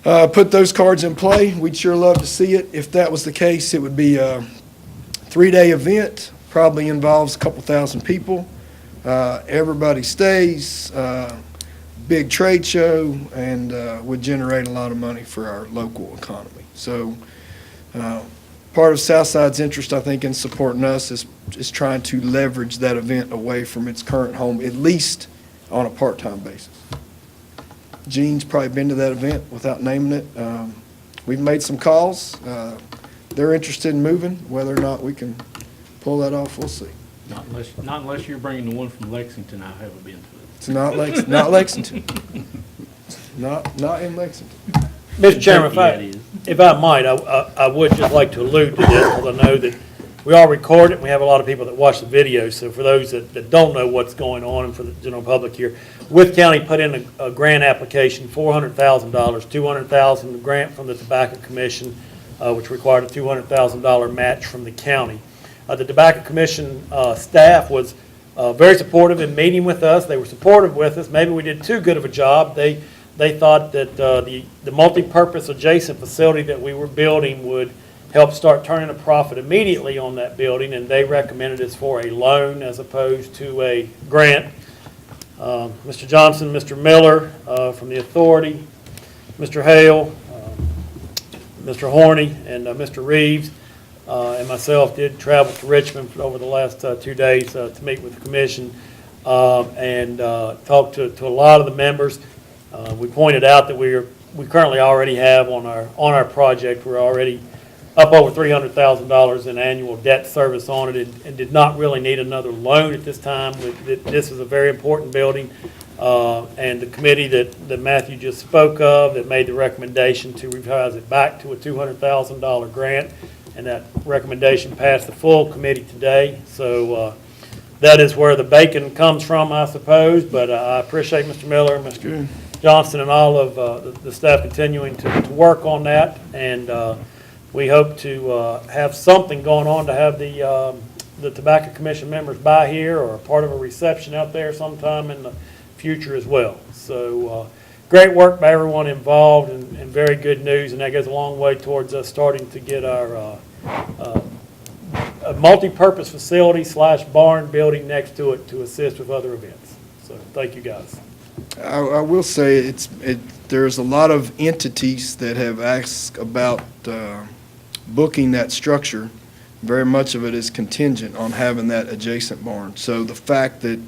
put those cards in play. We'd sure love to see it. If that was the case, it would be a 3-day event, probably involves a couple thousand people. Everybody stays, big trade show, and would generate a lot of money for our local economy. So part of Southside's interest, I think, in supporting us is trying to leverage that event away from its current home, at least on a part-time basis. Gene's probably been to that event without naming it. We've made some calls. They're interested in moving. Whether or not we can pull that off, we'll see. Not unless you're bringing the one from Lexington. I haven't been to it. It's not Lexington. Not in Lexington. Mr. Chairman, if I might, I would just like to allude to this, because I know that we are recorded, and we have a lot of people that watch the video, so for those that don't know what's going on, and for the general public here, Wythe County put in a grant application, $400,000, $200,000 grant from the Tobacco Commission, which required a $200,000 match from the county. The Tobacco Commission staff was very supportive in meeting with us. They were supportive with us. Maybe we did too good of a job. They thought that the multi-purpose adjacent facility that we were building would help start turning a profit immediately on that building, and they recommended us for a loan as opposed to a grant. Mr. Johnson, Mr. Miller from the authority, Mr. Hale, Mr. Horney, and Mr. Reeves, and myself did travel to Richmond over the last 2 days to meet with the commission and talk to a lot of the members. We pointed out that we currently already have on our project, we're already up over $300,000 in annual debt service on it, and did not really need another loan at this time. This is a very important building, and the committee that Matthew just spoke of that made the recommendation to revise it back to a $200,000 grant, and that recommendation passed the full committee today. So that is where the bacon comes from, I suppose, but I appreciate Mr. Miller, Mr. Johnson, and all of the staff continuing to work on that, and we hope to have something going on to have the Tobacco Commission members by here or part of a reception out there sometime in the future as well. So great work by everyone involved, and very good news, and that goes a long way towards us starting to get our a multi-purpose facility / barn building next to it to assist with other events. So thank you, guys. I will say there's a lot of entities that have asked about booking that structure. Very much of it is contingent on having that adjacent barn. So the fact that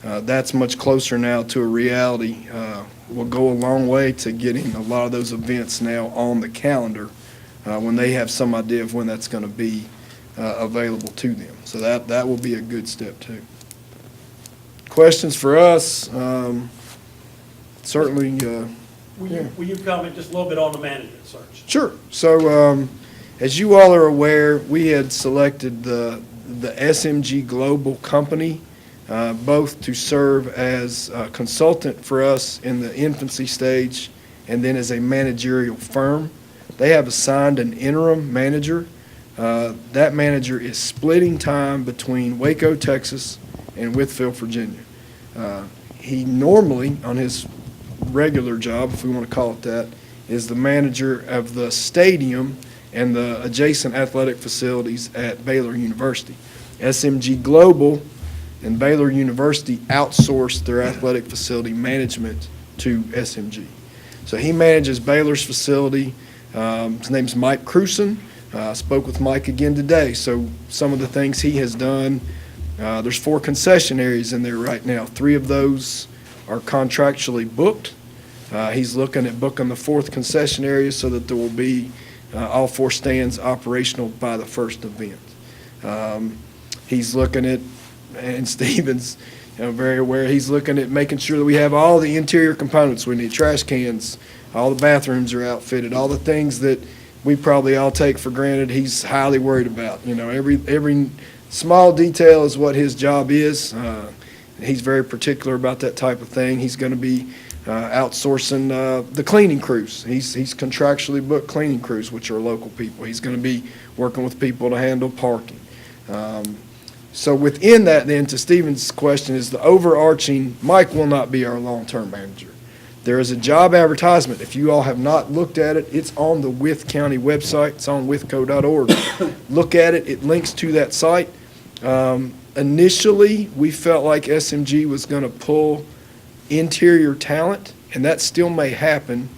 that's much closer now to a reality will go a long way to getting a lot of those events now on the calendar when they have some idea of when that's going to be available to them. So that will be a good step too. Questions for us? Certainly. Will you comment just a little bit on the management search? Sure. So as you all are aware, we had selected the SMG Global Company both to serve as a consultant for us in the infancy stage and then as a managerial firm. They have assigned an interim manager. That manager is splitting time between Waco, Texas, and Wytheville, Virginia. He normally, on his regular job, if we want to call it that, is the manager of the stadium and the adjacent athletic facilities at Baylor University. SMG Global and Baylor University outsourced their athletic facility management to SMG. So he manages Baylor's facility. His name's Mike Cruson. I spoke with Mike again today. So some of the things he has done, there's 4 concession areas in there right now. 3 of those are contractually booked. He's looking at booking the 4th concession area so that there will be all 4 stands operational by the first event. He's looking at, and Stephen's very aware, he's looking at making sure that we have all the interior components. We need trash cans, all the bathrooms are outfitted, all the things that we probably all take for granted. He's highly worried about. Every small detail is what his job is. He's very particular about that type of thing. He's going to be outsourcing the cleaning crews. He's contractually booked cleaning crews, which are local people. He's going to be working with people to handle parking. So within that, then, to Stephen's question, is the overarching, Mike will not be our long-term manager. There is a job advertisement. If you all have not looked at it, it's on the Wythe County website. It's on wytheco.org. Look at it. It links to that site. Initially, we felt like SMG was going to pull interior talent, and that still may happen,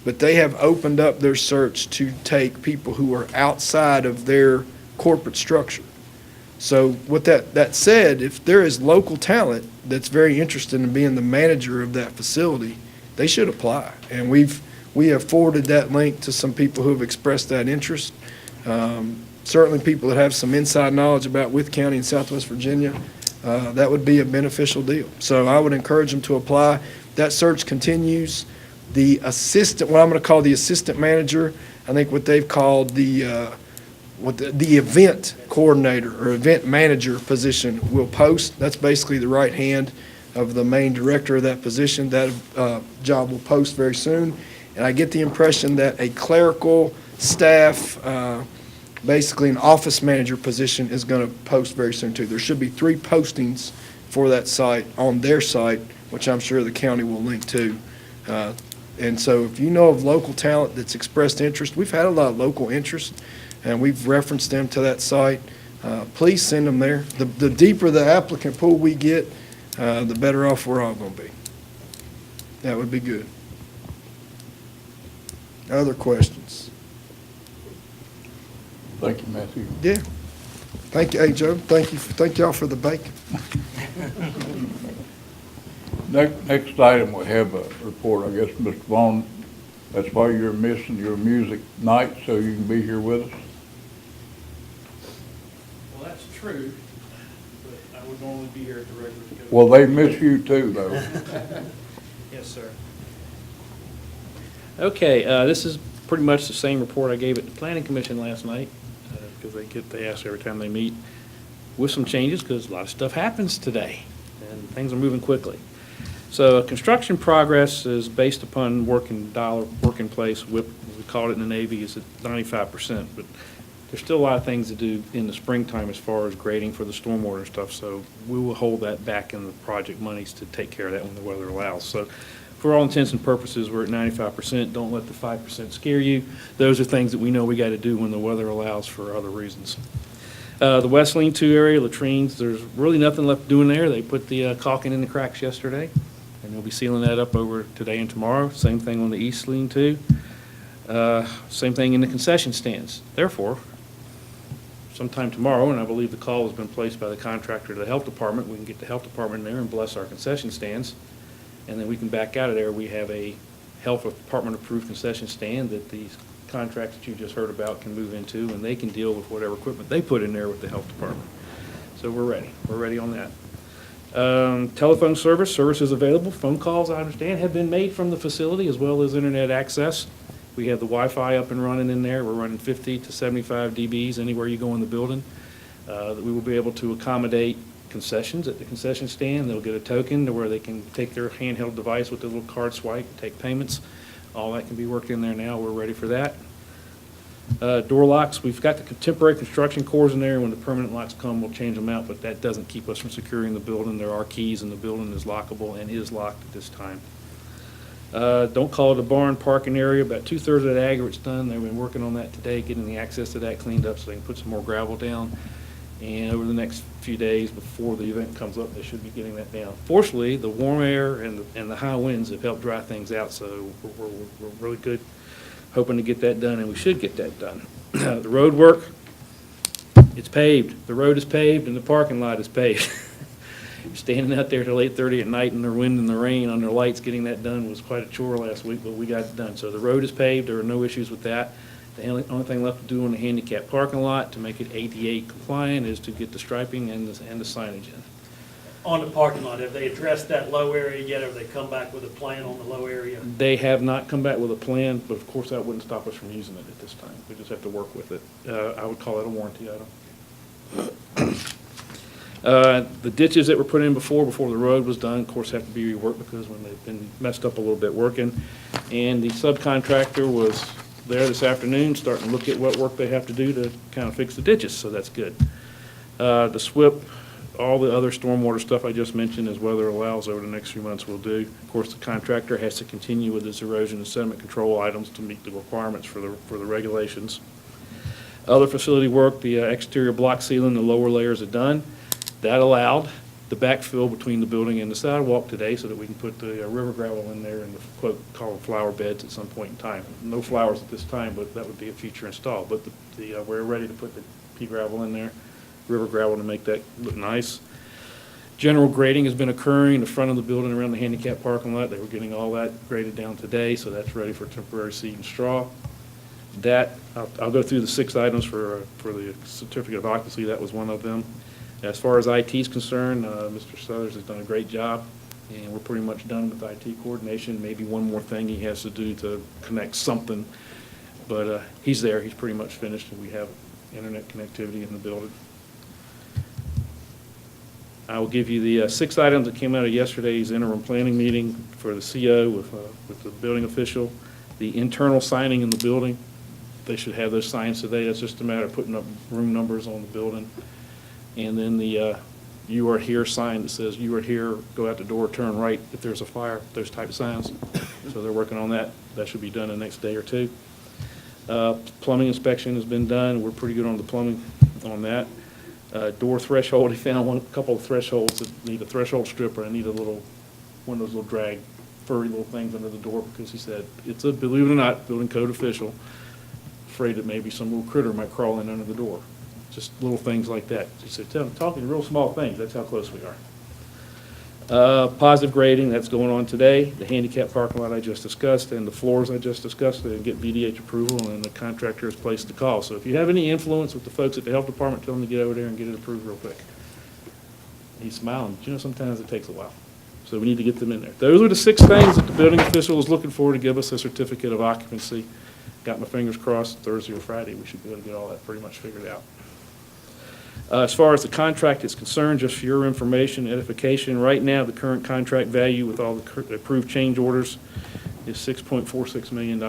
but they have opened up their search to take people who are outside of their corporate structure. So with that said, if there is local talent that's very interested in being the manager of that facility, they should apply. And we have forwarded that link to some people who have expressed that interest. Certainly people that have some inside knowledge about Wythe County and Southwest Virginia, that would be a beneficial deal. So I would encourage them to apply. That search continues. The assistant, what I'm going to call the assistant manager, I think what they've called the event coordinator or event manager position will post. That's basically the right hand of the main director of that position. That job will post very soon. And I get the impression that a clerical staff, basically an office manager position, is going to post very soon too. There should be 3 postings for that site on their site, which I'm sure the county will link to. And so if you know of local talent that's expressed interest, we've had a lot of local interest, and we've referenced them to that site. Please send them there. The deeper the applicant pool we get, the better off we're all going to be. That would be good. Other questions? Thank you, Matthew. Yeah. Thank you, hey, Joe. Thank y'all for the bacon. Next item, we have a report. I guess, Mr. Vaughn, that's why you're missing your music night, so you can be here with us. Well, that's true, but I would normally be here at the regular schedule. Well, they miss you too, though. Yes, sir. Okay, this is pretty much the same report I gave at the Planning Commission last night, because they ask every time they meet, with some changes, because a lot of stuff happens today, and things are moving quickly. So construction progress is based upon work in place. We call it in the Navy is at 95%, but there's still a lot of things to do in the springtime as far as grading for the stormwater and stuff, so we will hold that back in the project monies to take care of that when the weather allows. So for all intents and purposes, we're at 95%. Don't let the 5% scare you. Those are things that we know we got to do when the weather allows for other reasons. The west lean-to area, latrines, there's really nothing left doing there. They put the caulking in the cracks yesterday, and they'll be sealing that up over today and tomorrow. Same thing on the east lean-to. Same thing in the concession stands. Therefore, sometime tomorrow, and I believe the call has been placed by the contractor to the health department, we can get the health department in there and bless our concession stands, and then we can back out of there. We have a health department-approved concession stand that these contracts that you just heard about can move into, and they can deal with whatever equipment they put in there with the health department. So we're ready. We're ready on that. Telephone service is available. Phone calls, I understand, have been made from the facility as well as internet access. We have the Wi-Fi up and running in there. We're running 50 to 75 dBs anywhere you go in the building. That we will be able to accommodate concessions at the concession stand. They'll get a token to where they can take their handheld device with their little card swipe, take payments. All that can be worked in there now. We're ready for that. Door locks, we've got the temporary construction cores in there. When the permanent locks come, we'll change them out, but that doesn't keep us from securing the building. There are keys, and the building is lockable and is locked at this time. Don't call it a barn parking area. About 2/3 of that aggregate's done. They've been working on that today, getting the access to that cleaned up so they can put some more gravel down. And over the next few days before the event comes up, they should be getting that down. Fortunately, the warm air and the high winds have helped dry things out, so we're really good, hoping to get that done, and we should get that done. The road work, it's paved. The road is paved and the parking lot is paved. Standing out there till 8:30 at night in the wind and the rain under lights, getting that done was quite a chore last week, but we got it done. So the road is paved. There are no issues with that. The only thing left to do on the handicap parking lot to make it ADA compliant is to get the striping and the signage in. On the parking lot, have they addressed that low area yet? Have they come back with a plan on the low area? They have not come back with a plan, but of course that wouldn't stop us from using it at this time. We just have to work with it. I would call it a warranty item. The ditches that were put in before the road was done, of course, have to be reworked because when they've been messed up a little bit working. And the subcontractor was there this afternoon, starting to look at what work they have to do to kind of fix the ditches, so that's good. The SWIP, all the other stormwater stuff I just mentioned, as weather allows over the next few months, we'll do. Of course, the contractor has to continue with his erosion and sediment control items to meet the requirements for the regulations. Other facility work, the exterior block ceiling, the lower layers are done. That allowed the backfill between the building and the sidewalk today so that we can put the river gravel in there and the quote, call them flower beds at some point in time. No flowers at this time, but that would be a future install. But we're ready to put the pea gravel in there, river gravel to make that look nice. General grading has been occurring in the front of the building around the handicap parking lot. They were getting all that graded down today, so that's ready for temporary seed and straw. I'll go through the 6 items for the certificate of occupancy. That was one of them. As far as IT is concerned, Mr. Southers has done a great job, and we're pretty much done with IT coordination. Maybe one more thing he has to do to connect something, but he's there. He's pretty much finished, and we have internet connectivity in the building. I will give you the 6 items that came out of yesterday's interim planning meeting for the CO with the building official. The internal signing in the building, they should have those signs today. That's just a matter of putting up room numbers on the building. And then the "You are here" sign that says "You are here, go out the door, turn right if there's a fire," those type of signs. So they're working on that. That should be done in the next day or two. Plumbing inspection has been done. We're pretty good on the plumbing on that. Door threshold, he found a couple of thresholds that need a threshold stripper. I need one of those little drag, furry little things under the door because he said, believe it or not, building code official, afraid that maybe some little critter might crawl in under the door. Just little things like that. He said, I'm talking real small things. That's how close we are. Positive grading, that's going on today. The handicap parking lot I just discussed and the floors I just discussed, they get BDH approval and the contractor has placed the call. So if you have any influence with the folks at the health department, tell them to get over there and get it approved real quick. He's smiling. But sometimes it takes a while. So we need to get them in there. Those are the 6 things that the building official is looking for to give us a certificate of occupancy. Got my fingers crossed Thursday or Friday. We should be able to get all that pretty much figured out. As far as the contract is concerned, just for your information, edification, right now the current contract value with all the approved change orders is $6.46 million.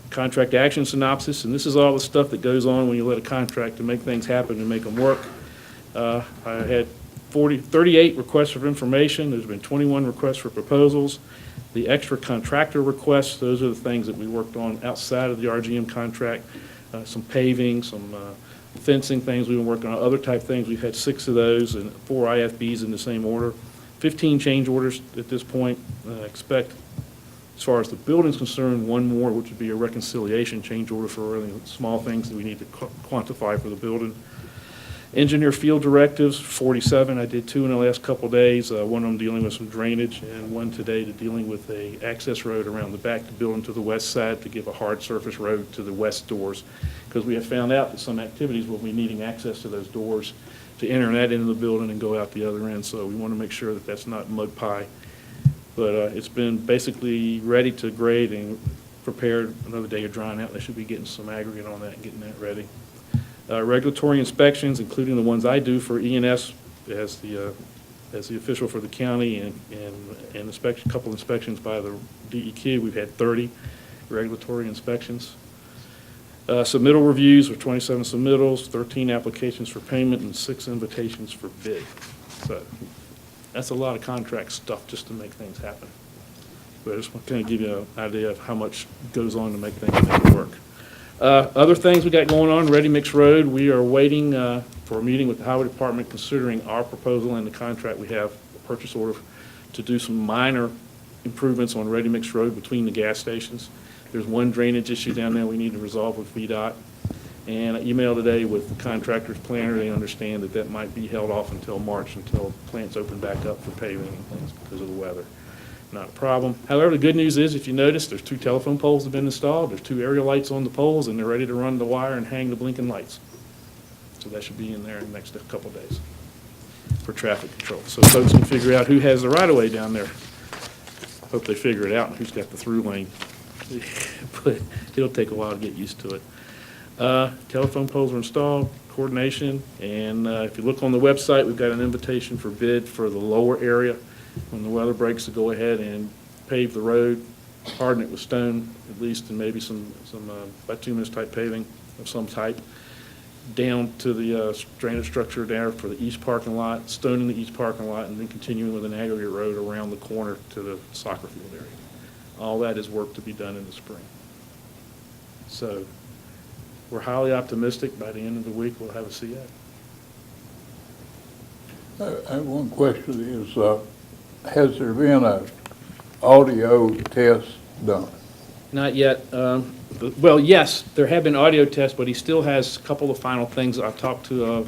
Contract action synopsis, and this is all the stuff that goes on when you let a contract to make things happen and make them work. I had 38 requests for information. There's been 21 requests for proposals. The extra contractor requests, those are the things that we worked on outside of the RGM contract. Some paving, some fencing things we've been working on, other type things. We've had 6 of those and 4 IFBs in the same order. 15 change orders at this point. Expect, as far as the building's concerned, 1 more, which would be a reconciliation change order for really small things that we need to quantify for the building. Engineer field directives, 47. I did 2 in the last couple of days. One of them dealing with some drainage, and one today to dealing with a access road around the back of the building to the west side to give a hard surface road to the west doors. Because we have found out that some activities will be needing access to those doors to enter that into the building and go out the other end. So we want to make sure that that's not mud pie. But it's been basically ready to grade and prepared. Another day of drying out. They should be getting some aggregate on that and getting that ready. Regulatory inspections, including the ones I do for E&S as the official for the county, and inspection, a couple inspections by the DEQ. We've had 30 regulatory inspections. Submittal reviews with 27 submittals, 13 applications for payment, and 6 invitations for bid. So that's a lot of contract stuff just to make things happen. But I just want to kind of give you an idea of how much goes on to make things work. Other things we got going on, Ready Mix Road, we are waiting for a meeting with the Highway Department considering our proposal and the contract we have, a purchase order, to do some minor improvements on Ready Mix Road between the gas stations. There's one drainage issue down there we need to resolve with VDOT. And I emailed today with the contractor's planner. They understand that that might be held off until March, until plants open back up for paving and things because of the weather. Not a problem. However, the good news is, if you notice, there's 2 telephone poles that have been installed, there's 2 aerial lights on the poles, and they're ready to run the wire and hang the blinking lights. So that should be in there in the next couple of days for traffic control. So folks can figure out who has the right-of-way down there. Hope they figure it out and who's got the through lane. But it'll take a while to get used to it. Telephone poles are installed, coordination, and if you look on the website, we've got an invitation for bid for the lower area. When the weather breaks, to go ahead and pave the road, harden it with stone at least, and maybe some bituminous type paving of some type, down to the drainage structure there for the east parking lot, stoning the east parking lot, and then continuing with an aggregate road around the corner to the soccer field area. All that is work to be done in the spring. So we're highly optimistic by the end of the week we'll have a CA. I have one question is, has there been a audio test done? Not yet. Well, yes, there have been audio tests, but he still has a couple of final things. I've talked to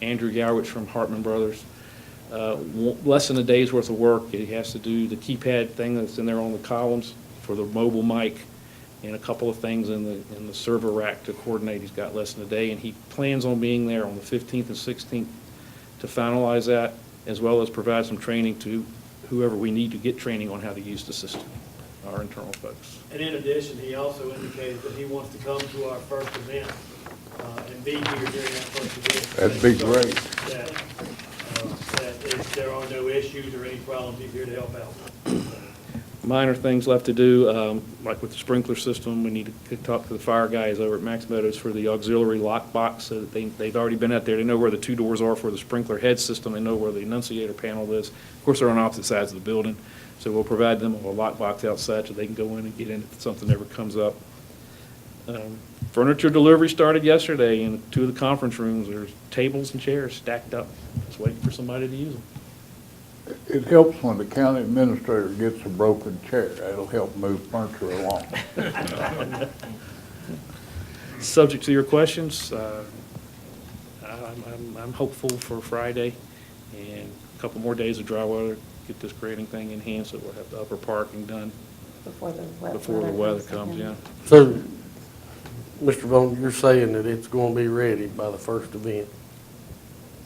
Andrew Gowrich from Hartman Brothers. Less than a day's worth of work. He has to do the keypad thing that's in there on the columns for the mobile mic, and a couple of things in the server rack to coordinate. He's got less than a day, and he plans on being there on the 15th and 16th to finalize that, as well as provide some training to whoever we need to get training on how to use the system, our internal folks. And in addition, he also indicated that he wants to come to our first event and be here during that first event. That'd be great. That if there are no issues or any problems, he's here to help out. Minor things left to do, like with the sprinkler system, we need to talk to the fire guys over at Max Meadows for the auxiliary lock box, so that they've already been out there. They know where the 2 doors are for the sprinkler head system. They know where the enunciator panel is. Of course, they're on opposite sides of the building, so we'll provide them a lock box outside so they can go in and get in if something ever comes up. Furniture delivery started yesterday in 2 of the conference rooms. There's tables and chairs stacked up, just waiting for somebody to use them. It helps when the county administrator gets a broken chair. That'll help move furniture along. Subject to your questions, I'm hopeful for Friday and a couple more days of dry weather, get this grading thing in hand so we'll have the upper parking done Before the weather comes, yeah. So, Mr. Vaughn, you're saying that it's going to be ready by the first event?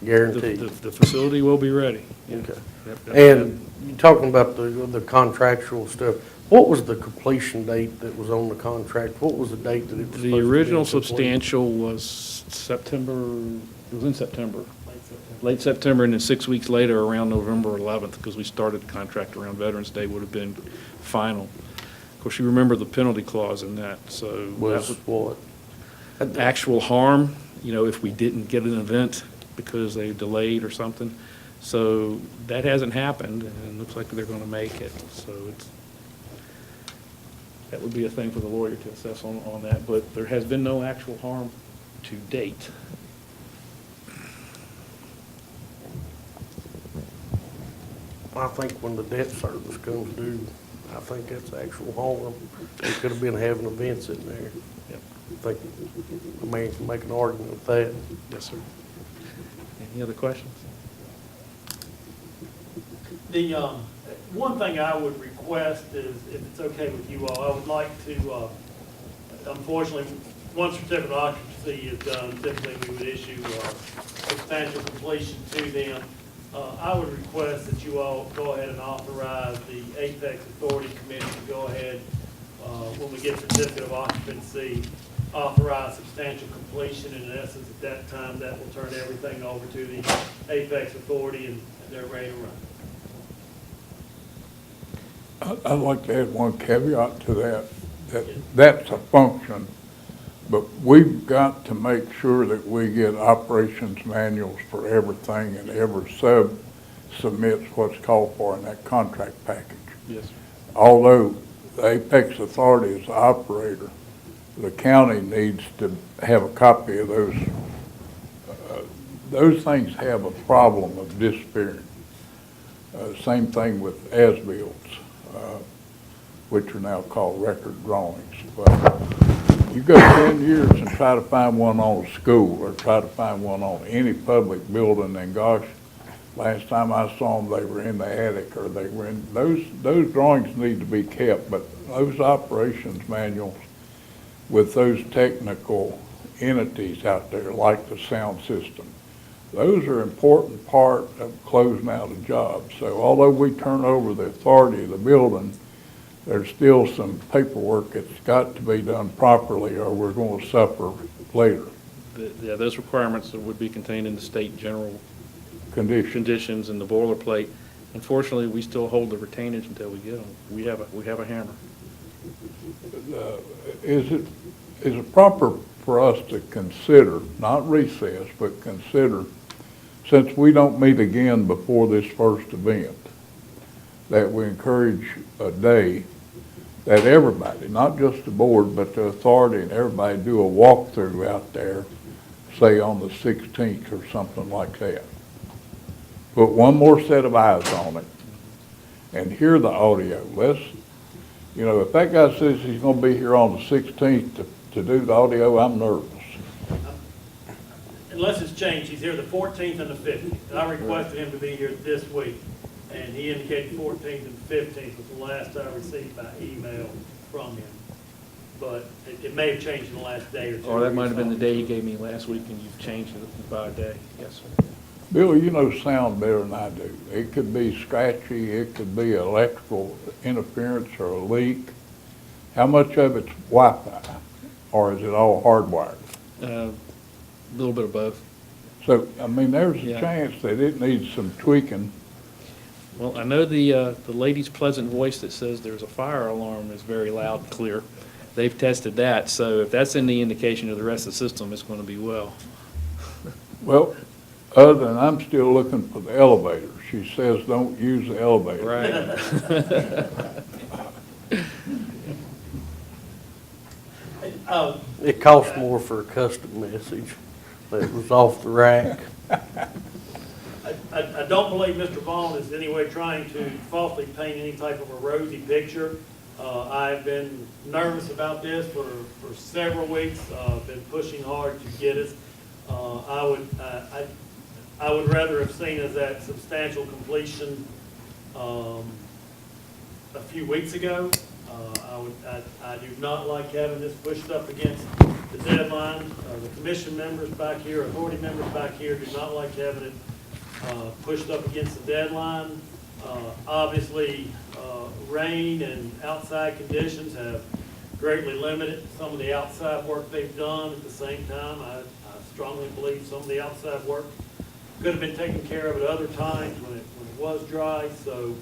Guaranteed? The facility will be ready. Yeah. Okay. Yep. And you're talking about the contractual stuff. What was the completion date that was on the contract? What was the date that it was supposed to be The original complete? substantial was September, it was in September. Late September, and then 6 weeks later, around November 11th, because we started the contract around Veterans Day, would have been final. Of course, you remember the penalty clause in that, so. Was that what? Actual harm, if we didn't get an event because they delayed or something. So that hasn't happened, and it looks like they're going to make it. So that would be a thing for the lawyer to assess on that, but there has been no actual harm to date. I think when the debt service comes due, I think that's actual harm. We could have been having events in there. Yep. I think a man can make an argument with that. Yes, sir. Any other questions? The, one thing I would request is, if it's okay with you all, I would like to, unfortunately, once certificate of occupancy is done, typically we would issue substantial completion to them. I would request that you all go ahead and authorize the Apex Authority Committee to go ahead, when we get certificate of occupancy, authorize substantial completion. In essence, at that time, that will turn everything over to the Apex Authority and they're ready to run. I'd like to add one caveat to that, that's a function, but we've got to make sure that we get operations manuals for everything, and every sub submits what's called for in that contract package. Yes, sir. Although the Apex Authority is the operator, the county needs to have a copy of those. Those things have a problem of disappearing. Same thing with as-bills, which are now called record drawings. But you go 10 years and try to find one on a school or try to find one on any public building, and gosh, last time I saw them, they were in the attic, or they were in, those drawings need to be kept, but those operations manuals with those technical entities out there, like the sound system, those are an important part of closing out a job. So although we turn over the authority of the building, there's still some paperwork that's got to be done properly, or we're going to suffer later. Yeah, those requirements would be contained in the state general Conditions and the boilerplate. Unfortunately, we still hold the retainage until we get them. We have a hammer. Is it proper for us to consider, not recess, but consider, since we don't meet again before this first event, that we encourage a day that everybody, not just the board, but the authority and everybody, do a walkthrough out there, say on the 16th or something like that. Put one more set of eyes on it and hear the audio. Let's, you know, if that guy says he's going to be here on the 16th to do the audio, I'm nervous. Unless it's changed, he's here the 14th and the 15th. And I requested him to be here this week, and he indicated 14th and 15th was the last I received by email from him. But it may have changed in the last day or two. Or that might have been the day he gave me last week, and you've changed it by a day. Yes, sir. Bill, you know sound better than I do. It could be scratchy, it could be electrical interference or a leak. How much of it's Wi-Fi, or is it all hardwired? A little bit of both. So, I mean, there's a Yeah. chance that it needs some tweaking. Well, I know the lady's pleasant voice that says there's a fire alarm is very loud and clear. They've tested that, so if that's any indication of the rest of the system, it's going to be well. Well, other than I'm still looking for the elevator. She says don't use the elevator. Right. It costs more for a custom message that was off the rack. I don't believe Mr. Vaughn is in any way trying to falsely paint any type of a rosy picture. I've been nervous about this for several weeks, been pushing hard to get us. I would rather have seen us at substantial completion a few weeks ago. I do not like having this pushed up against the deadline. The commission members back here, authority members back here do not like having it pushed up against the deadline. Obviously, rain and outside conditions have greatly limited some of the outside work they've done. At the same time, I strongly believe some of the outside work could have been taken care of at other times when it was dry. So,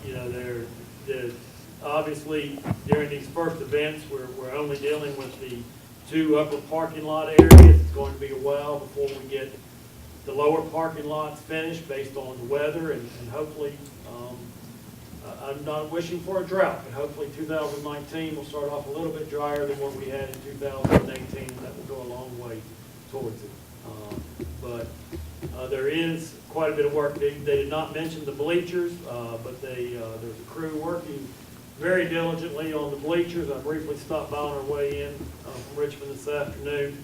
you know, obviously during these first events, we're only dealing with the two upper parking lot areas. It's going to be a while before we get the lower parking lots finished based on the weather, and hopefully I'm not wishing for a drought, but hopefully 2019 will start off a little bit drier than what we had in 2018, and that will go a long way towards it. But there is quite a bit of work. They did not mention the bleachers, but there's a crew working very diligently on the bleachers. I briefly stopped by on our way in from Richmond this afternoon,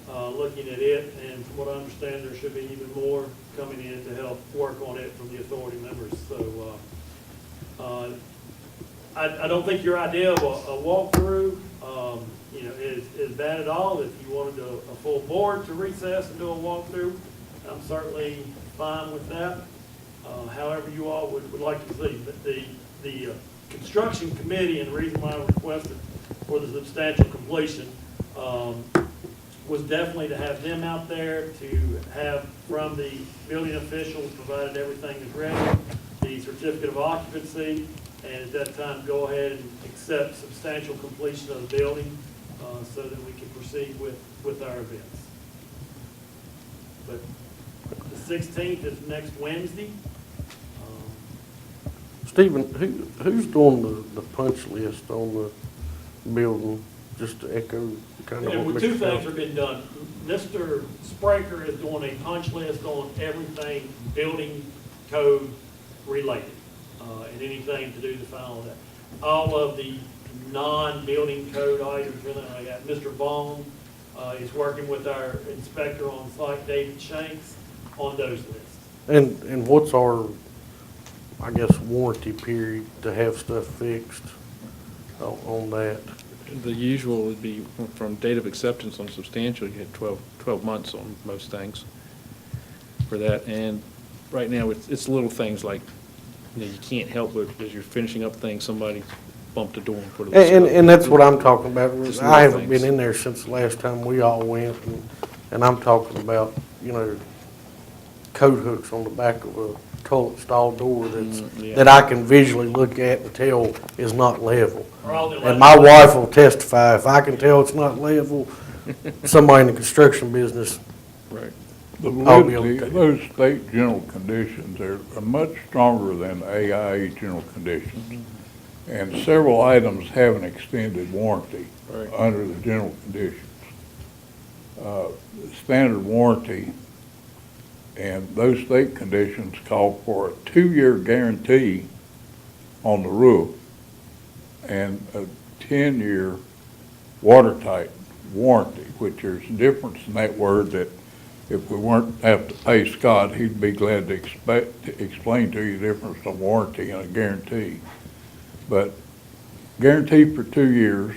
looking at it, and from what I understand, there should be even more coming in to help work on it from the authority members. So I don't think your idea of a walkthrough, is bad at all. If you wanted a full board to recess and do a walkthrough, I'm certainly fine with that. However you all would like to see. But the construction committee, and the reason why I requested for the substantial completion was definitely to have them out there, to have from the building officials, provided everything is ready, the certificate of occupancy, and at that time go ahead and accept substantial completion of the building so that we can proceed with our events. But the 16th is next Wednesday. Stephen, who's doing the punch list on the building, just to echo kind of what Mr. Two things have been done. Mr. Spraker is doing a punch list on everything building code related, and anything to do to final that. All of the non-building code items, really, I got Mr. Vaughn is working with our inspector on site, David Shanks, on those lists. And what's our, I guess, warranty period to have stuff fixed on that? The usual would be from date of acceptance on substantial, you had 12 months on most things for that. And right now, it's little things like, you can't help but as you're finishing up things, somebody bumped the door and put it. And that's what I'm talking about. Just I little haven't things. been in there since the last time we all went, and I'm talking about, coat hooks on the back of a toilet stall door that I can visually look at and tell is not level. And my wife will testify, if I can tell it's not level, somebody in the construction business, Right. The I'll be able to validity take of those state general conditions are much stronger than AIA general conditions. And several items have an extended warranty Right. under the general conditions. Standard warranty and those state conditions call for a 2-year guarantee on the roof and a 10-year watertight warranty, which there's a difference in that word that if we weren't have to pay Scott, he'd be glad to explain to you the difference of warranty and a guarantee. But guaranteed for 2 years,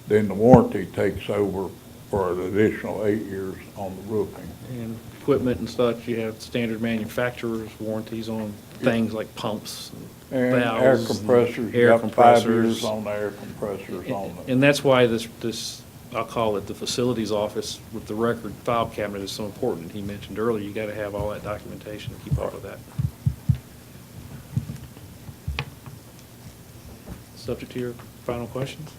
then the warranty takes over for an additional 8 years on the roofing. And equipment and such, you have standard manufacturer's warranties on things like pumps and And valves. air and compressors, you air got 5 compressors. years on the air compressors on them. And that's why this, I'll call it the facilities office with the record file cabinet is so important. He mentioned earlier, you gotta have all that documentation to keep up with that. Subject to your final questions?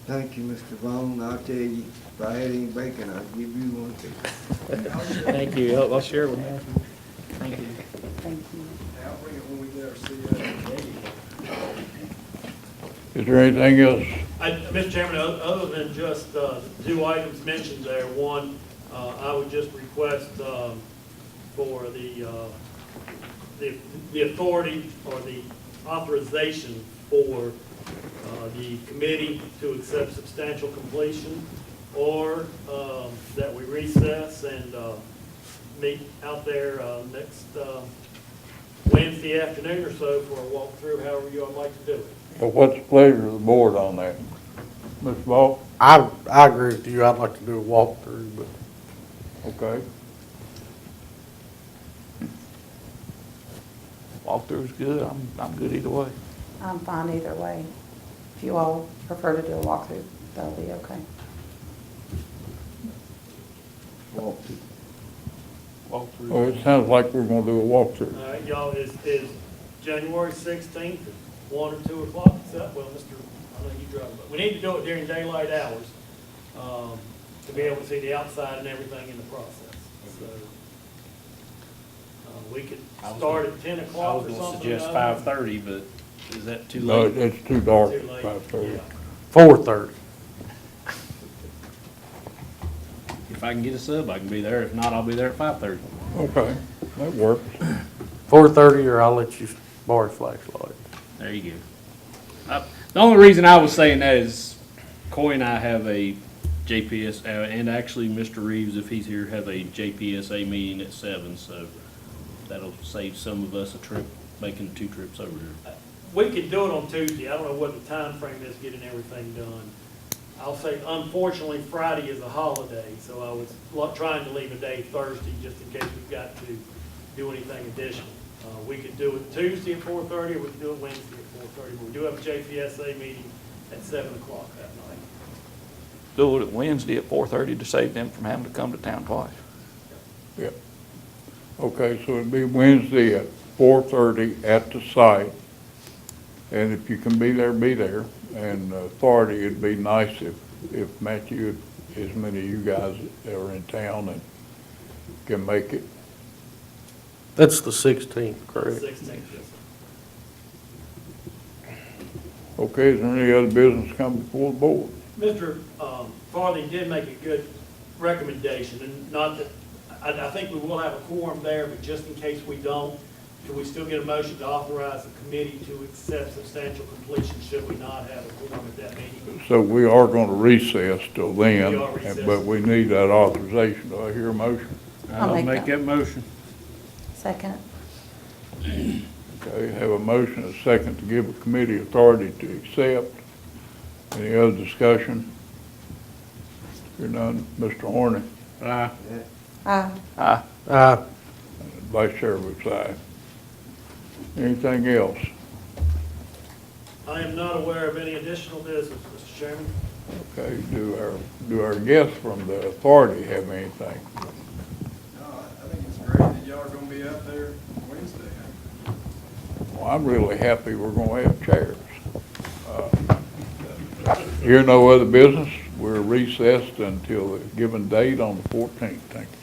Thank you, Mr. Vaughn. I'll tell you, if I had any bacon, I'd give you one too. Thank you. I'll share it with you. Thank you. Thank you. I'll bring it when we get our CA. Is there anything else? Mr. Chairman, other than just the two items mentioned there, one, I would just request for the authority or the authorization for the committee to accept substantial completion, or that we recess and meet out there next Wednesday afternoon or so for a walkthrough, however you all like to do it. Well, what's the pleasure of the board on that? Mr. Ball? I agree with you, I'd like to do a walkthrough, but Okay. Walkthrough's good. I'm good either way. I'm fine either way. If you all prefer to do a walkthrough, that'll be okay. Walkthrough. Well, it sounds like we're gonna do a walkthrough. All right, y'all, is January 16th at 1 or 2 o'clock? Is that, well, I know you drive, but we need to do it during daylight hours to be able to see the outside and everything in the process. So, We could I was start gonna- at 10 I o'clock was or gonna something. suggest 5:30, but is that too No, late? it's too dark Too at late. 5:30. Yeah. 4:30. If I can get a sub, I can be there. If not, I'll be there at 5:30. Okay, that works. 4:30, or I'll let you borrow your flashlight. There you go. The only reason I was saying that is Coy and I have a JPS, and actually Mr. Reeves, if he's here, have a JPSA meeting at 7, so that'll save some of us a trip, making 2 trips over here. We could do it on Tuesday. I don't know what the time frame is getting everything done. I'll say, unfortunately, Friday is a holiday, so I was trying to leave a day Thursday just in case we've got to do anything additional. We could do it Tuesday at 4:30, or we could do it Wednesday at 4:30. We do have a JPSA meeting at 7 o'clock that night. Do it Wednesday at 4:30 to save them from having to come to town twice. Yep. Okay, so it'd be Wednesday at 4:30 at the site. And if you can be there, be there. And authority, it'd be nice if Matthew, as many of you guys that are in town and can make it. That's the 16th, correct? 16th, yes, sir. Okay, is there any other business coming before the board? Mr. Farthing did make a good recommendation, and not that, I think we will have a quorum there, but just in case we don't, can we still get a motion to authorize the committee to accept substantial completion should we not have a quorum at that meeting? So we are gonna recess till then, We are recessing. but we need that authorization. Do I hear a motion? I'll make make that motion. Second. Okay, have a motion, a second to give a committee authority to accept. Any other discussion? Hear none, Mr. Horner, Aye. Aye. Vice Chair votes aye. Anything else? I am not aware of any additional business, Mr. Chairman. Okay, do our guests from the authority have anything? No, I think it's great that y'all are gonna be out there Wednesday. Well, I'm really happy we're gonna have chairs. Here no other business. We're recessed until the given date on the 14th. Thank you.